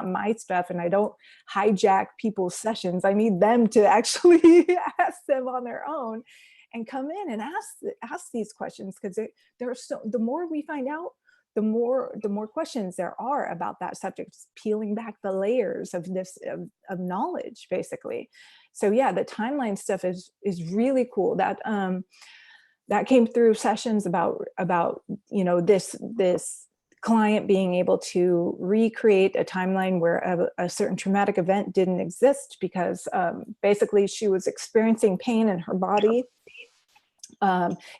my stuff, and I don't hijack people's sessions. I need them to actually ask them on their own and come in and ask these questions, because the more we find out, the more questions there are about that subject, peeling back the layers of this of knowledge, basically. So yeah, the timeline stuff is really cool. That came through sessions about this client being able to recreate a timeline where a certain traumatic event didn't exist, because basically she was experiencing pain in her body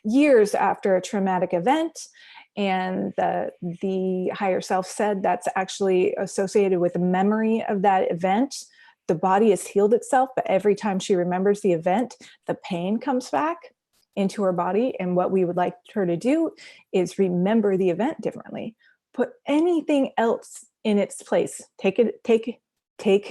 years after a traumatic event. And the higher self said that's actually associated with the memory of that event. The body has healed itself, but every time she remembers the event, the pain comes back into her body. And what we would like her to do is remember the event differently, put anything else in its place. Take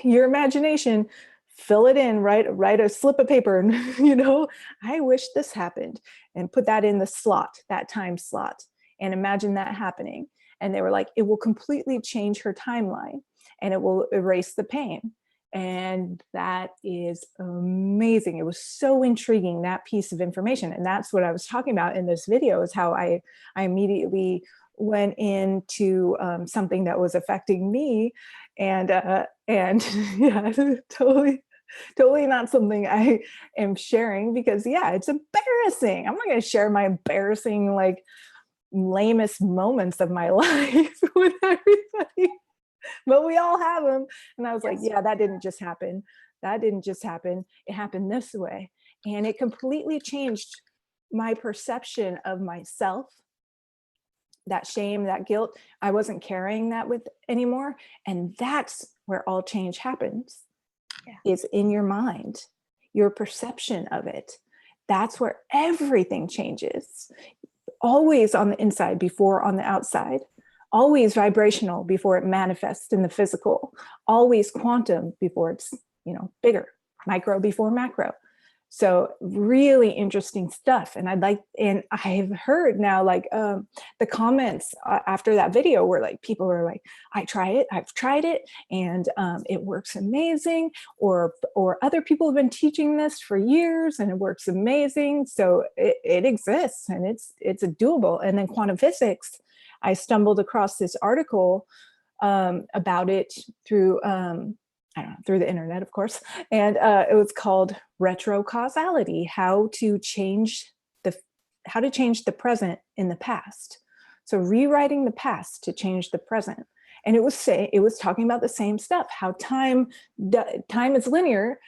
your imagination, fill it in, write a slip of paper, and I wish this happened, and put that in the slot, that time slot, and imagine that happening. And they were like, it will completely change her timeline and it will erase the pain. And that is amazing. It was so intriguing, that piece of information. And that's what I was talking about in this video, is how I immediately went into something that was affecting me. And yeah, totally not something I am sharing, because yeah, it's embarrassing. I'm not going to share my embarrassing, like, lamest moments of my life with everybody. But we all have them. And I was like, yeah, that didn't just happen. It happened this way. And it completely changed my perception of myself. That shame, that guilt, I wasn't carrying that with anymore. And that's where all change happens, is in your mind, your perception of it. That's where everything changes. Always on the inside before on the outside. Always vibrational before it manifests in the physical. Always quantum before it's, bigger. Micro before macro. So really interesting stuff. And I've heard now, like, the comments after that video were like, people were like, I've tried it, and it works amazing. Or other people have been teaching this for years and it works amazing. So it exists, and it's doable. And then quantum physics, I stumbled across this article about it through, through the internet, of course. And it was called Retrocausality, how to change the present in the past. So rewriting the past to change the present. And it was talking about the same stuff, how time is linear.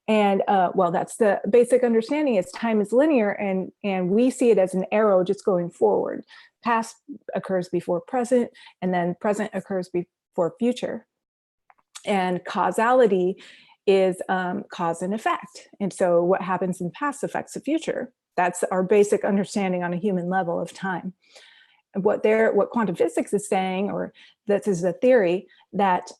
And that's the basic understanding, is time is linear, and we see it as an arrow just going forward. Past occurs before present, and then present occurs before future. And causality is cause and effect. And so what happens in the past affects the future. That's our basic understanding on a human level of time. What quantum physics is saying, or this is a theory, that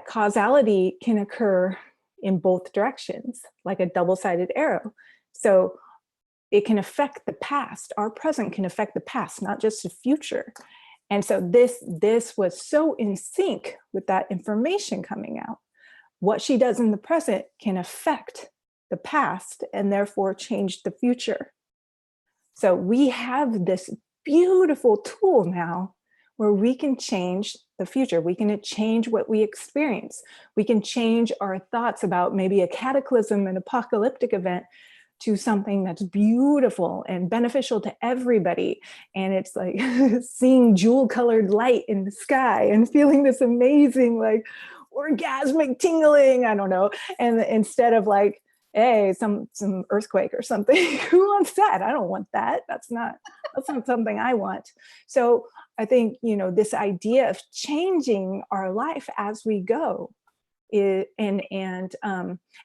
causality can occur in both directions, like a double-sided arrow. So it can affect the past. Our present can affect the past, not just the future. And so this was so in sync with that information coming out. What she does in the present can affect the past and therefore change the future. So we have this beautiful tool now where we can change the future. We can change what we experience. We can change our thoughts about maybe a cataclysm, an apocalyptic event, to something that's beautiful and beneficial to everybody. And it's like seeing jewel colored light in the sky and feeling this amazing, like orgasmic tingling, I don't know. And instead of like, hey, some earthquake or something, who wants that? I don't want that. That's not something I want. So I think, this idea of changing our life as we go, and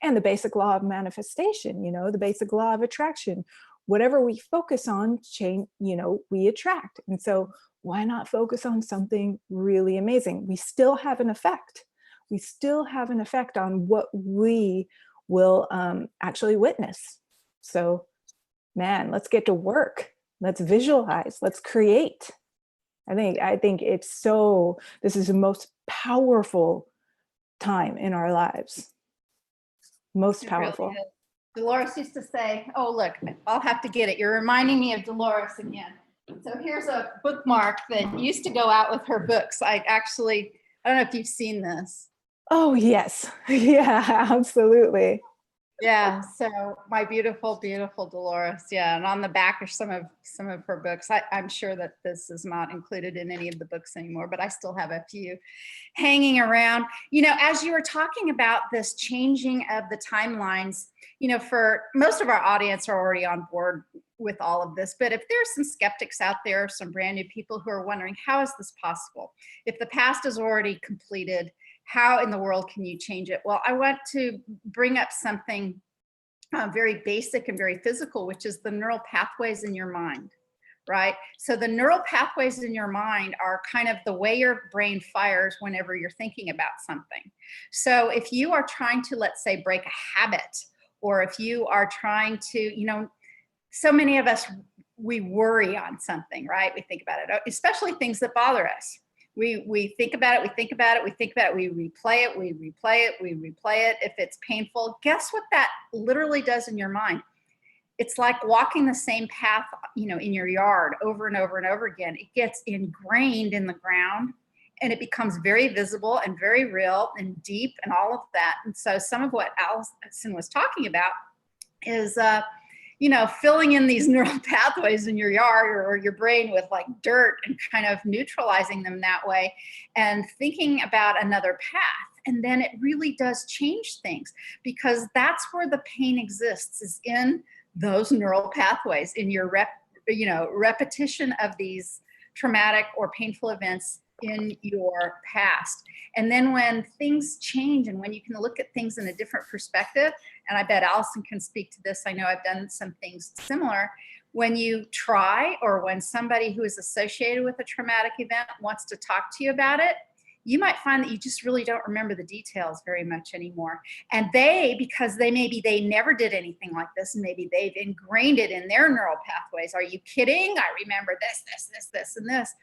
the basic law of manifestation, the basic law of attraction, whatever we focus on, change, we attract. And so why not focus on something really amazing? We still have an effect. We still have an effect on what we will actually witness. So, man, let's get to work. Let's visualize. Let's create. I think this is the most powerful time in our lives. Most powerful. Really Dolores used to say, oh, look, I'll have to get it. You're reminding me of Dolores again. So here's a bookmark that used to go out with her books. I don't know if you've seen this. Oh, yes. Yeah, absolutely. Yeah. So my beautiful, beautiful Dolores. Yeah. And on the back are some of her books. I'm sure that this is not included in any of the books anymore, but I still have a few hanging around. As you were talking about this changing of the timelines, for most of our audience are already on board with all of this. But if there's some skeptics out there, some brand new people who are wondering, how is this possible? If the past is already completed, how in the world can you change it? Well, I want to bring up something very basic and very physical, which is the neural pathways in your mind, right? So the neural pathways in your mind are kind of the way your brain fires whenever you're thinking about something. So if you are trying to, let's say, break a habit, or if you are trying to, so many of us, we worry on something, right? We think about it, especially things that bother us. We think about it, we think about it, we think about it, we replay it, we replay it, we replay it. If it's painful, guess what that literally does in your mind? It's like walking the same path, in your yard over and over and over again. It gets ingrained in the ground and it becomes very visible and very real and deep and all of that. And so some of what Allison was talking about is, filling in these neural pathways in your yard or your brain with like dirt and kind of neutralizing them that way and thinking about another path. And then it really does change things, because that's where the pain exists, is in those neural pathways, in your repetition of these traumatic or painful events in your past. And then when things change and when you can look at things in a different perspective, and I bet Allison can speak to this, I know I've done some things similar, when you try, or when somebody who is associated with a traumatic event wants to talk to you about it, you might find that you just really don't remember the details very much anymore. And because they never did anything like this, and maybe they've ingrained it in their neural pathways. Are you kidding? I remember this, and this.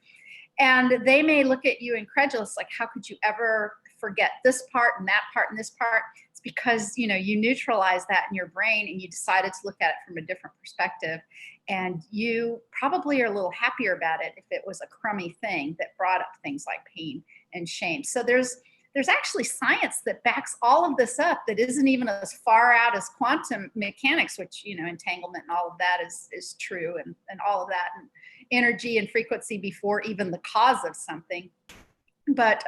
And they may look at you incredulous, like, how could you ever forget this part and that part and this part? It's because, you neutralize that in your brain and you decided to look at it from a different perspective. And you probably are a little happier about it if it was a crummy thing that brought up things like pain and shame. So there's actually science that backs all of this up, that isn't even as far out as quantum mechanics, which, entanglement and all of that is true, and all of that, and energy and frequency before even the cause of something. But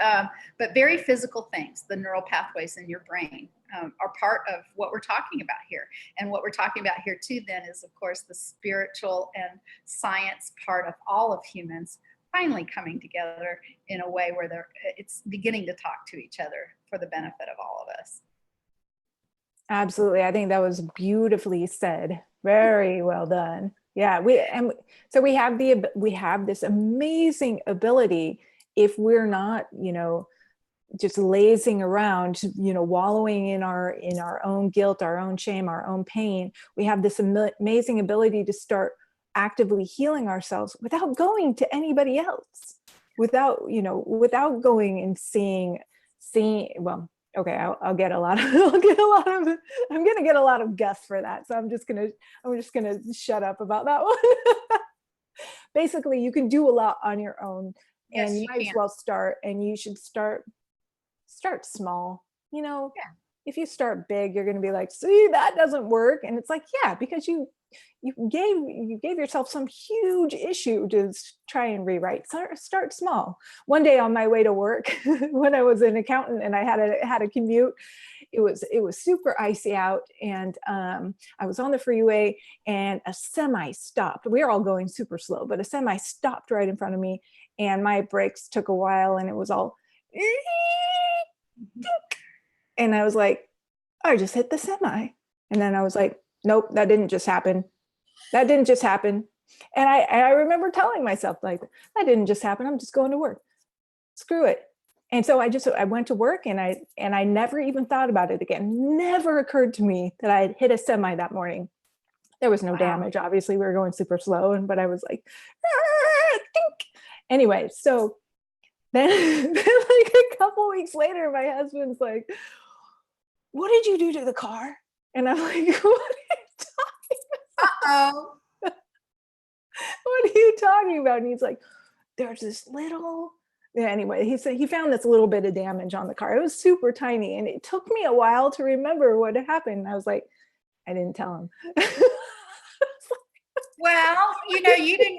very physical things, the neural pathways in your brain, are part of what we're talking about here. And what we're talking about here too then is, of course, the spiritual and science part of all of humans finally coming together in a way where it's beginning to talk to each other for the benefit of all of us. Absolutely. I think that was beautifully said. Very well done. Yeah. We have this amazing ability, if we're not, just lazing around, wallowing in our own guilt, our own shame, our own pain. We have this amazing ability to start actively healing ourselves without going to anybody else, without going and seeing, well, okay, I'll get a lot of, I'm going to get a lot of guff for that. So I'm just going to shut up about that one. Basically, you can do a lot on your own, and you might as well start, and you should start small, Yeah. if you start big, you're going to be like, see, that doesn't work. And it's like, yeah, because you gave yourself some huge issue to try and rewrite. Start small. One day on my way to work, when I was an accountant and I had a commute, it was super icy out, and I was on the freeway, and a semi stopped. We were all going super slow, but a semi stopped right in front of me, and my brakes took a while, and it was all, and I was like, I just hit the semi. And then I was like, nope, that didn't just happen. That didn't just happen. And I remember telling myself, like, that didn't just happen. I'm just going to work. Screw it. And so I went to work, and I never even thought about it again. Never occurred to me that I had hit a semi that morning. There was no damage. Obviously, we were going super slow, but I was like, dink. Anyway, so then like a couple weeks later, my husband's like, what did you do to the car? And I'm like, what are you talking about? Uh-oh. What are you talking about? And he's like, there's this little, yeah, anyway, he said he found this little bit of damage on the car. It was super tiny. And it took me a while to remember what had happened. And I was like, I didn't tell him. Well, you didn't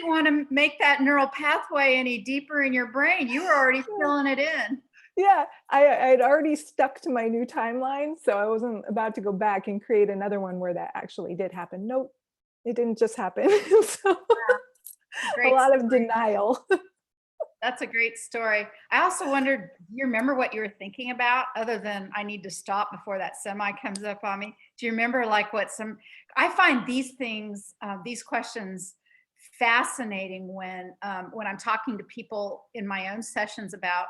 want to make that neural pathway any deeper in your brain. You were already filling it in. Yeah, I'd already stuck to my new timeline, so I wasn't about to go back and create another one where that actually did happen. Nope, it didn't just happen. So a lot of denial. That's a great story. I also wondered, do you remember what you were thinking about, other than I need to stop before that semi comes up on me? Do you remember like I find these things, these questions fascinating when I'm talking to people in my own sessions about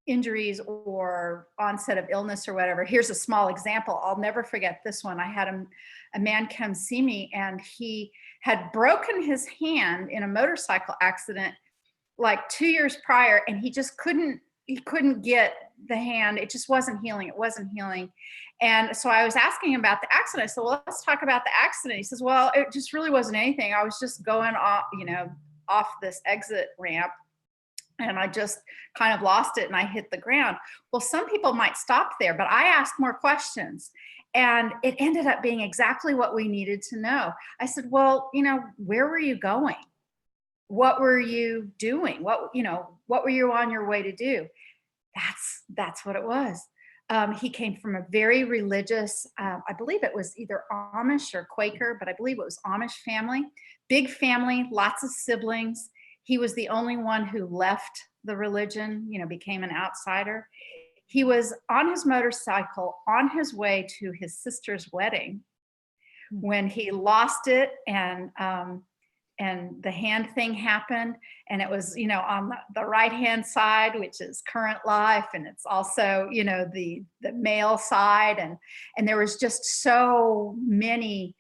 injuries or onset of illness or whatever. Here's a small example. I'll never forget this one. I had a man come see me, and he had broken his hand in a motorcycle accident like 2 years prior, and he couldn't get the hand. It just wasn't healing. It wasn't healing. And so I was asking him about the accident. I said, well, let's talk about the accident. He says, well, it just really wasn't anything. I was just going off this exit ramp, and I just kind of lost it, and I hit the ground. Well, some people might stop there, but I asked more questions, and it ended up being exactly what we needed to know. I said, well, where were you going? What were you doing? What were you on your way to do? That's what it was. He came from a very religious, I believe it was either Amish or Quaker, but I believe it was Amish family. Big family, lots of siblings. He was the only one who left the religion, became an outsider. He was on his motorcycle on his way to his sister's wedding when he lost it, and the hand thing happened. And it was, on the right-hand side, which is current life. And it's also, the male side. And there was just so many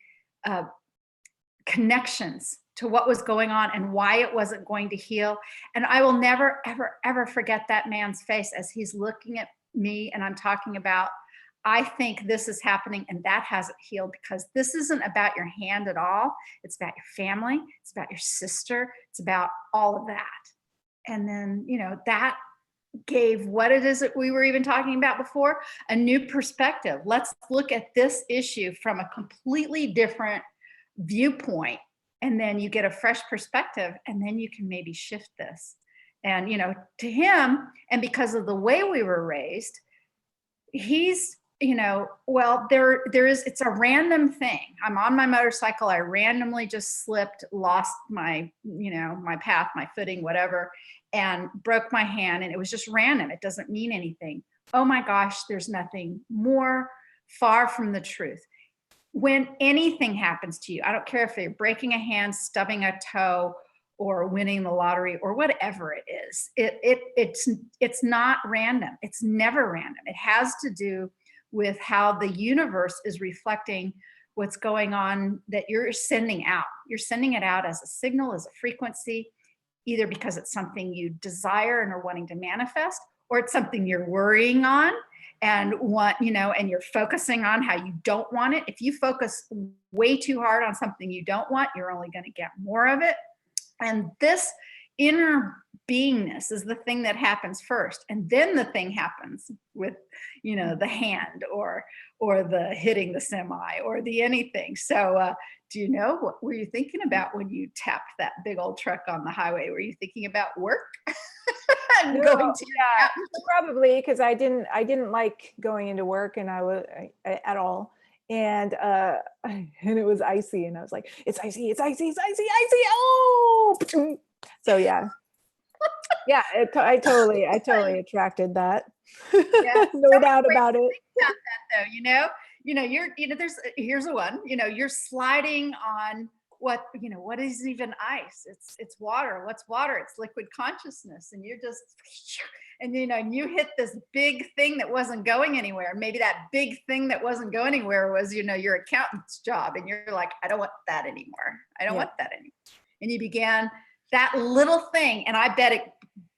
connections to what was going on and why it wasn't going to heal. And I will never, ever, ever forget that man's face as he's looking at me, and I'm talking about, I think this is happening and that hasn't healed, because this isn't about your hand at all. It's about your family. It's about your sister. It's about all of that. And then, that gave what it is that we were even talking about before, a new perspective. Let's look at this issue from a completely different viewpoint. And then you get a fresh perspective, and then you can maybe shift this. And, to him, and because of the way we were raised, he's, well, it's a random thing. I'm on my motorcycle. I randomly just slipped, lost my, my path, my footing, whatever, and broke my hand. And it was just random. It doesn't mean anything. Oh my gosh, there's nothing more far from the truth. When anything happens to you, I don't care if you're breaking a hand, stubbing a toe, or winning the lottery, or whatever it is, it's not random. It's never random. It has to do with how the universe is reflecting what's going on that you're sending out. You're sending it out as a signal, as a frequency, either because it's something you desire and are wanting to manifest, or it's something you're worrying on and and you're focusing on how you don't want it. If you focus way too hard on something you don't want, you're only going to get more of it. And this inner beingness is the thing that happens first, and then the thing happens with, you know, the hand or the hitting the semi or the anything. So do you know, what were you thinking about when you tapped that big old truck on the highway? Were you thinking about work and No, going to yeah, probably because I didn't like going into work, and at all. And and it was icy, and I was like, it's icy, it's icy, it's icy, icy. Oh, so yeah. Yeah, I totally attracted that. Yeah, No so many doubt ways about to it. think about that, though. There's here's a one. You know, you're sliding on what is even ice? It's water. What's water? It's liquid consciousness, and you're just, and you hit this big thing that wasn't going anywhere. Maybe that big thing that wasn't going anywhere was your accountant's job, and you're like, I don't want that anymore. I don't want that anymore. And you began that little thing, and I bet it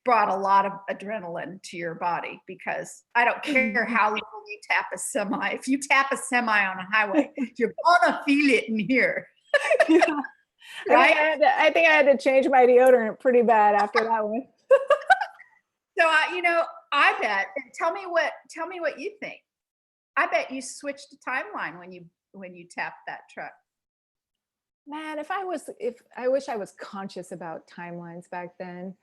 brought a lot of adrenaline to your body, because I don't care how little you tap a semi. If you tap a semi on a highway, you're gonna feel it in here. Yeah. Right? I think I had to change my deodorant pretty bad after that one. So I bet. And tell me what you think. I bet you switched a timeline when you tapped that truck. Man, if I wish I was conscious about timelines back then.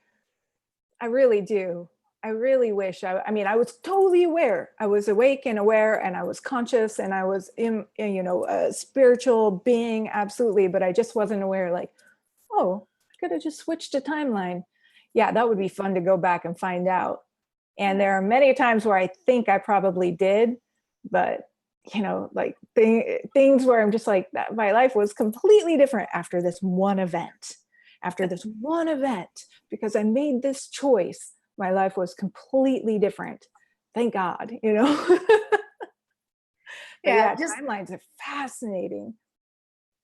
I really do. I really wish. I mean, I was totally aware. I was awake and aware, and I was conscious, and I was in, a spiritual being, absolutely. But I just wasn't aware. Like, oh, I could have just switched a timeline. Yeah, that would be fun to go back and find out. And there are many times where I think I probably did, but like things where I'm just like, that my life was completely different after this one event. After this one event, because I made this choice, my life was completely different. Thank God, But yeah, Just timelines are fascinating.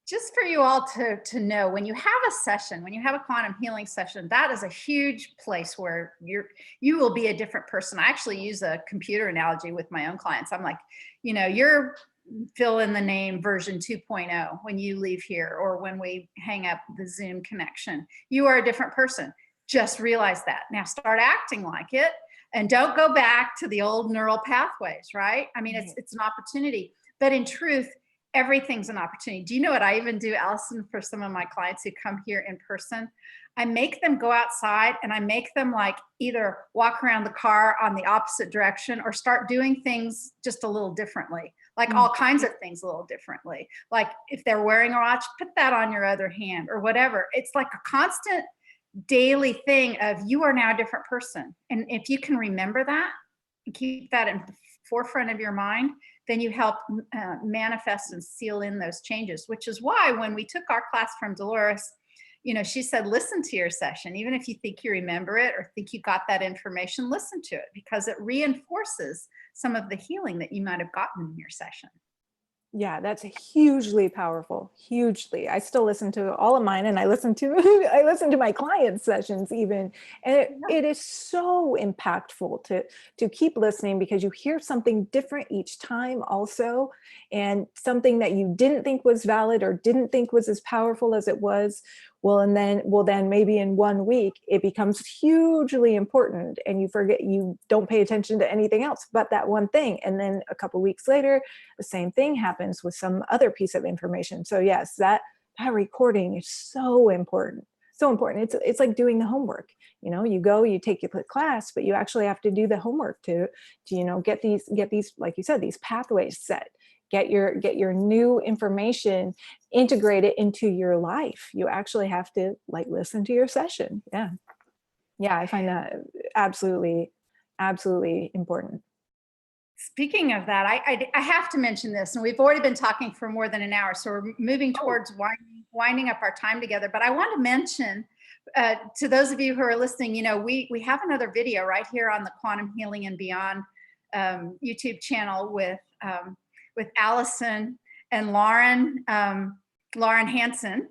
just for you all to know, when you have a session, when you have a quantum healing session, that is a huge place where you will be a different person. I actually use a computer analogy with my own clients. I'm like, you're fill in the name version 2.0 when you leave here, or when we hang up the Zoom connection. You are a different person. Just realize that. Now start acting like it, and don't go back to the old neural pathways, right? I mean, it's an opportunity, but in truth, everything's an opportunity. Do you know what I even do, Allison, for some of my clients who come here in person? I make them go outside, and I make them like either walk around the car on the opposite direction, or start doing things just a little differently, like all kinds of things a little differently. Like if they're wearing a watch, put that on your other hand, or whatever. It's like a constant daily thing of, you are now a different person. And if you can remember that and keep that in the forefront of your mind, then you help manifest and seal in those changes, which is why when we took our class from Dolores, she said, listen to your session. Even if you think you remember it or think you got that information, listen to it, because it reinforces some of the healing that you might have gotten in your session. Yeah, that's hugely powerful. Hugely. I still listen to all of mine, and I listen to my clients' sessions even. And it is so impactful to keep listening, because you hear something different each time also, and something that you didn't think was valid or didn't think was as powerful as it was. Well, then maybe in 1 week it becomes hugely important, and you don't pay attention to anything else but that one thing. And then a couple weeks later, the same thing happens with some other piece of information. So yes, that recording is so important. So important. It's like doing the homework. You go, you take your class, but you actually have to do the homework to get these, like you said, these pathways set. Get your new information integrated into your life. You actually have to listen to your session. Yeah. I find that absolutely important. Speaking of that, I have to mention this, and we've already been talking for more than an hour, so we're moving towards winding up our time together. But I want to mention to those of you who are listening, we have another video right here on the Quantum Healing and Beyond YouTube channel with Allison and Lauren Hansen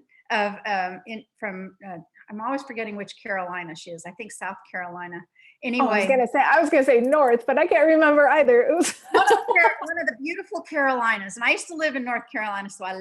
I'm always forgetting which Carolina she is. I think South Carolina. Oh, I was Anyway, gonna say north, but I can't remember either. It was one of the beautiful Carolinas, and I used to live in North Carolina, so I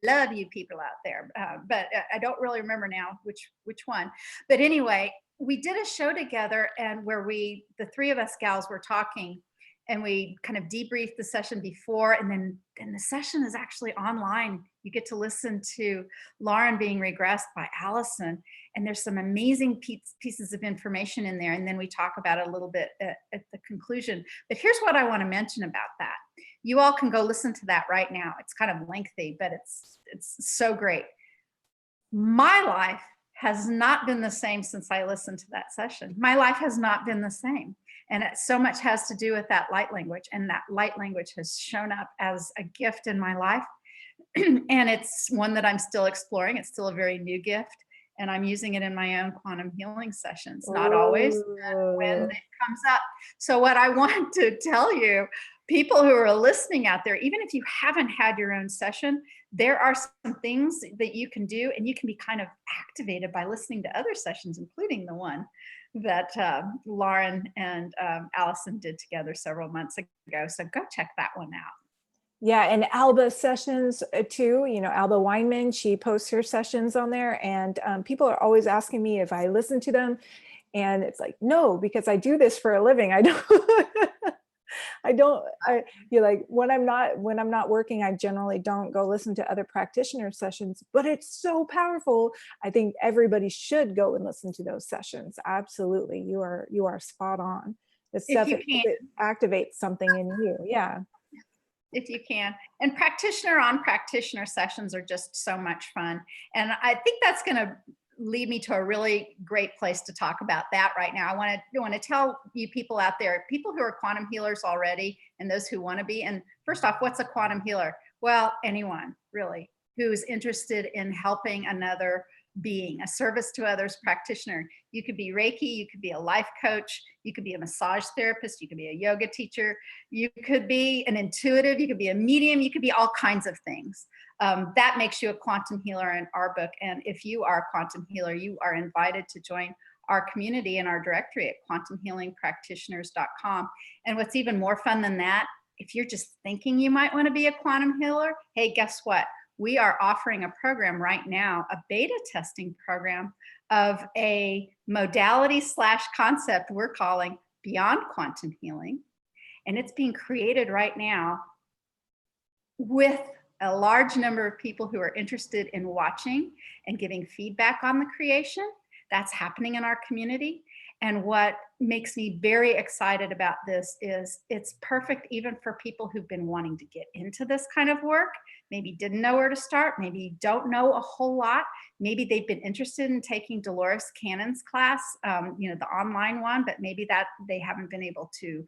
love you people out there. But I don't really remember now which one. But anyway, we did a show together, and where the three of us gals were talking, and we kind of debriefed the session before, and then the session is actually online. You get to listen to Lauren being regressed by Allison, and there's some amazing pieces of information in there. And then we talk about it a little bit at the conclusion. But here's what I want to mention about that. You all can go listen to that right now. It's kind of lengthy, but it's so great. My life has not been the same since I listened to that session. My life has not been the same. And it so much has to do with that light language. And that light language has shown up as a gift in my life. And it's one that I'm still exploring. It's still a very new gift. And I'm using it in my own quantum healing sessions, not always, when it comes up. So what I want to tell you, people who are listening out there, even if you haven't had your own session, there are some things that you can do, and you can be kind of activated by listening to other sessions, including the one that Lauren and Allison did together several months ago. So go check that one out. Yeah, and Alba sessions too. You know, Alba Weinman, she posts her sessions on there, and people are always asking me if I listen to them, and it's like, no, because I do this for a living. I don't. You're like, when I'm not working, I generally don't go listen to other practitioner sessions, but it's so powerful. I think everybody should go and listen to those sessions. Absolutely, you are spot on. This stuff, it activates something in you. Yeah. If you can. And practitioner sessions are just so much fun. And I think that's going to lead me to a really great place to talk about that right now. I want to tell you people out there, people who are quantum healers already, and those who want to be. And first off, what's a quantum healer? Well, anyone really who's interested in helping another being, a service to others practitioner. You could be Reiki, you could be a life coach, you could be a massage therapist, you could be a yoga teacher, you could be an intuitive, you could be a medium, you could be all kinds of things. That makes you a quantum healer in our book. And if you are a quantum healer, you are invited to join our community and our directory at quantumhealingpractitioners.com. And what's even more fun than that, if you're just thinking you might want to be a quantum healer, hey, guess what? We are offering a program right now, a beta testing program of a modality / concept we're calling Beyond Quantum Healing. And it's being created right now with a large number of people who are interested in watching and giving feedback on the creation. That's happening in our community. And what makes me very excited about this is it's perfect even for people who've been wanting to get into this kind of work, maybe didn't know where to start, maybe don't know a whole lot, maybe they've been interested in taking Dolores Cannon's class, the online one, but maybe that they haven't been able to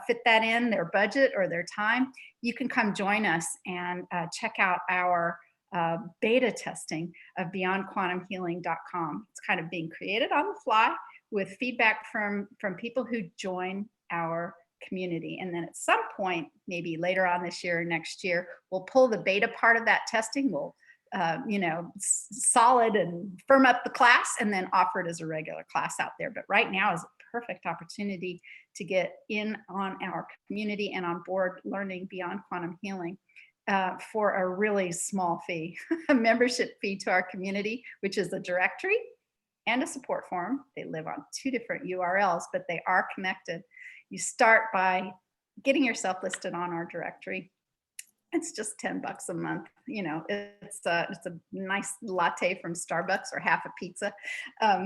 fit that in their budget or their time. You can come join us and check out our beta testing of beyondquantumhealing.com. It's kind of being created on the fly with feedback from people who join our community. And then at some point, maybe later on this year or next year, we'll pull the beta part of that testing. We'll, solid and firm up the class and then offer it as a regular class out there. But right now is a perfect opportunity to get in on our community and on board learning Beyond Quantum Healing for a really small fee, a membership fee to our community, which is a directory and a support forum. They live on 2 different URLs, but they are connected. You start by getting yourself listed on our directory. It's just $10 a month. It's a nice latte from Starbucks or half a pizza,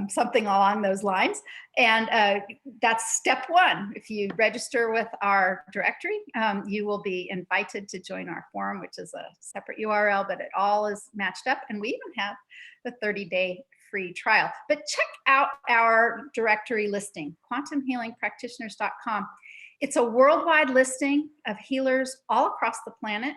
something along those lines. And that's step 1. If you register with our directory, you will be invited to join our forum, which is a separate URL, but it all is matched up. And we even have the 30-day free trial. But check out our directory listing, quantumhealingpractitioners.com. It's a worldwide listing of healers all across the planet.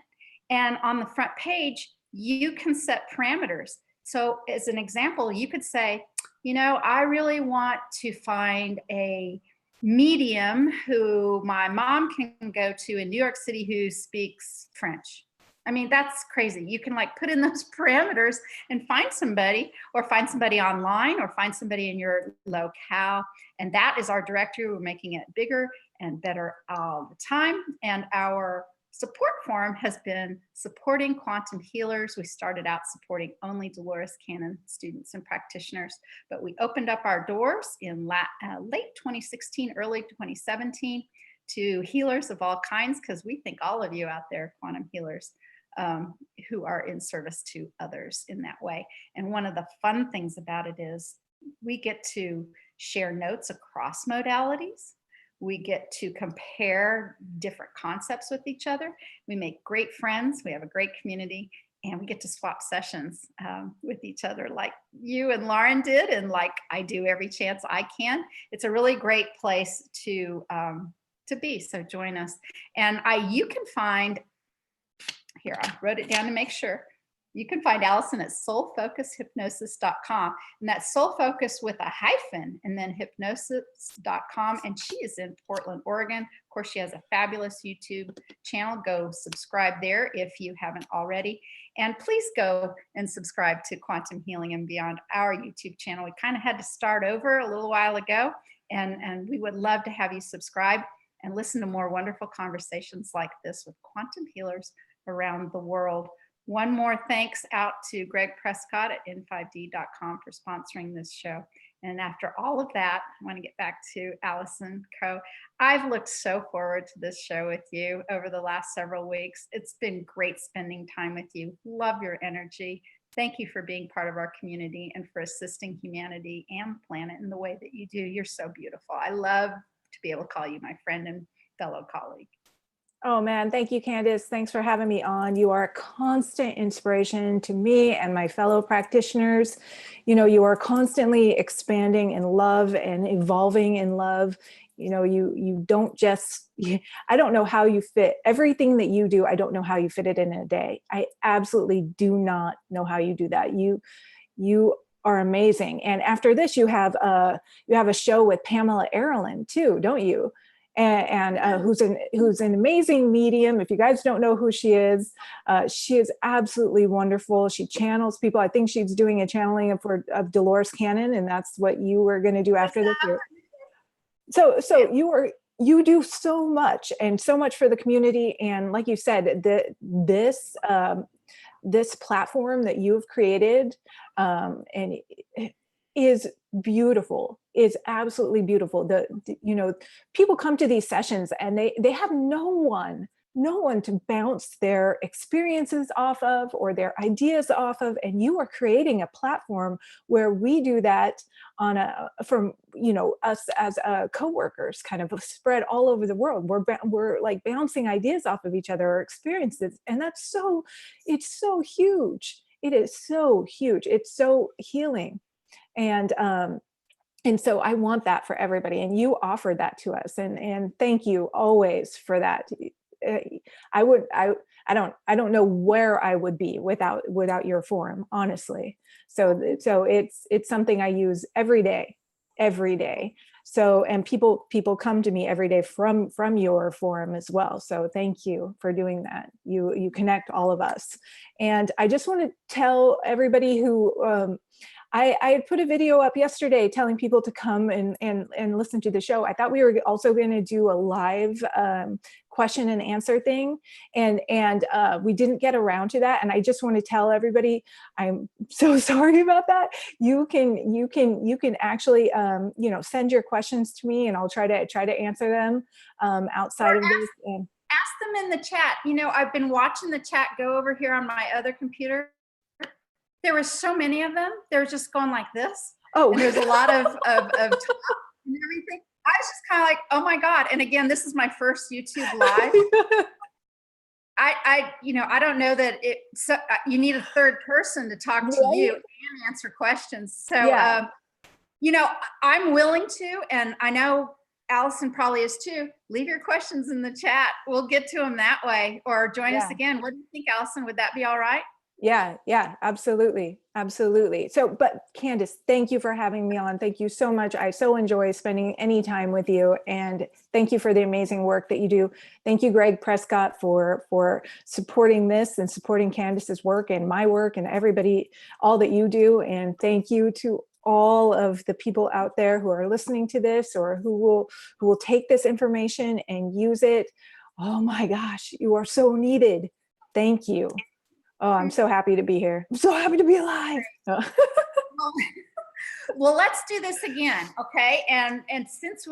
And on the front page, you can set parameters. So as an example, you could say, I really want to find a medium who my mom can go to in New York City who speaks French. I mean, that's crazy. You can like put in those parameters and find somebody, or find somebody online, or find somebody in your locale. And that is our directory. We're making it bigger and better all the time. And our support forum has been supporting quantum healers. We started out supporting only Dolores Cannon students and practitioners, but we opened up our doors in late 2016, early 2017 to healers of all kinds, because we think all of you out there, quantum healers, who are in service to others in that way. And one of the fun things about it is we get to share notes across modalities. We get to compare different concepts with each other. We make great friends. We have a great community, and we get to swap sessions with each other like you and Lauren did, and like I do every chance I can. It's a really great place to be. So join us. And you can find, here, I wrote it down to make sure. You can find Allison at soulfocushypnosis.com, and that's soul focus with a hyphen and then hypnosis.com. And she is in Portland, Oregon. Of course, she has a fabulous YouTube channel. Go subscribe there if you haven't already. And please go and subscribe to Quantum Healing and Beyond, our YouTube channel. We kind of had to start over a little while ago, and we would love to have you subscribe and listen to more wonderful conversations like this with quantum healers around the world. One more thanks out to Greg Prescott at n5d.com for sponsoring this show. And after all of that, I want to get back to Allison Coe. I've looked so forward to this show with you over the last several weeks. It's been great spending time with you. Love your energy. Thank you for being part of our community and for assisting humanity and the planet in the way that you do. You're so beautiful. I love to be able to call you my friend and fellow colleague. Oh man, thank you, Candace. Thanks for having me on. You are a constant inspiration to me and my fellow practitioners. You know, you are constantly expanding in love and evolving in love. You know, you don't just, I don't know how you fit everything that you do. I don't know how you fit it in a day. I absolutely do not know how you do that. You are amazing. And after this, you have a show with Pamela Erlin too, don't you? And who's an amazing medium. If you guys don't know who she is absolutely wonderful. She channels people. I think she's doing a channeling of Dolores Cannon, and that's what you were going to do after this year. So you do so much, and so much for the community. And like you said, this platform that you've created and is beautiful, is absolutely beautiful. You know, people come to these sessions and they have no one to bounce their experiences off of or their ideas off of. And you are creating a platform where we do that from, you know, us as co-workers kind of spread all over the world. We're like bouncing ideas off of each other or experiences. And it's so huge. It is so huge. It's so healing. And so I want that for everybody, and you offered that to us, and thank you always for that. I don't know where I would be without your forum, honestly. So it's something I use every day. So, and people come to me every day from your forum as well. So thank you for doing that. You connect all of us. And I just want to tell everybody who, I put a video up yesterday telling people to come and listen to the show. I thought we were also going to do a live question and answer thing, and we didn't get around to that. And I just want to tell everybody, I'm so sorry about that. You can actually you know, send your questions to me, and I'll try to answer them outside of this. And ask them in the chat. You know, I've been watching the chat go over here on my other computer. There were so many of them. They're just going like this. Oh, and there's a lot of talk and everything. I was just kind of like, oh my God. And again, this is my first YouTube live. I don't know that you need a third person to talk to you and answer questions. So, yeah. You know, I'm willing to, and I know Allison probably is too. Leave your questions in the chat. We'll get to them that way, or join us again. What do you think, Allison? Would that be all right? Yeah, yeah, absolutely. Absolutely. So, but Candace, thank you for having me on. Thank you so much. I so enjoy spending any time with you, and thank you for the amazing work that you do. Thank you, Greg Prescott, for supporting this and supporting Candace's work and my work and everybody, all that you do. And thank you to all of the people out there who are listening to this or who will take this information and use it. Oh my gosh, you are so needed. Thank you. Oh, I'm so happy to be here. I'm so happy to be alive. Oh. Well, let's do this again, okay? And since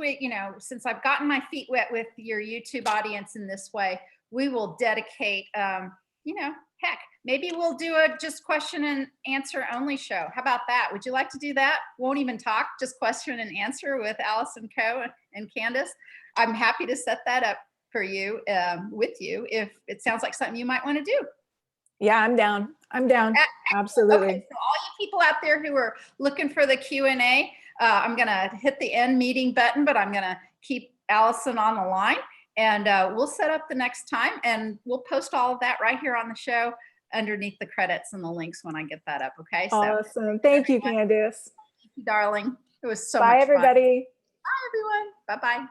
since I've gotten my feet wet with your YouTube audience in this way, we will dedicate, heck, maybe we'll do a just question and answer only show. How about that? Would you like to do that? Won't even talk, just question and answer with Allison Coe and Candace. I'm happy to set that up for you, with you, if it sounds like something you might want to do. Yeah, I'm down. I'm down. Absolutely. Okay, so all you people out there who are looking for the Q&A, I'm going to hit the end meeting button, but I'm going to keep Allison on the line, and we'll set up the next time, and we'll post all of that right here on the show underneath the credits and the links when I get that up. Okay. Awesome. Thank you, Candace. Thank you, darling. It was so Bye, much fun. everybody. Bye, everyone. Bye-bye.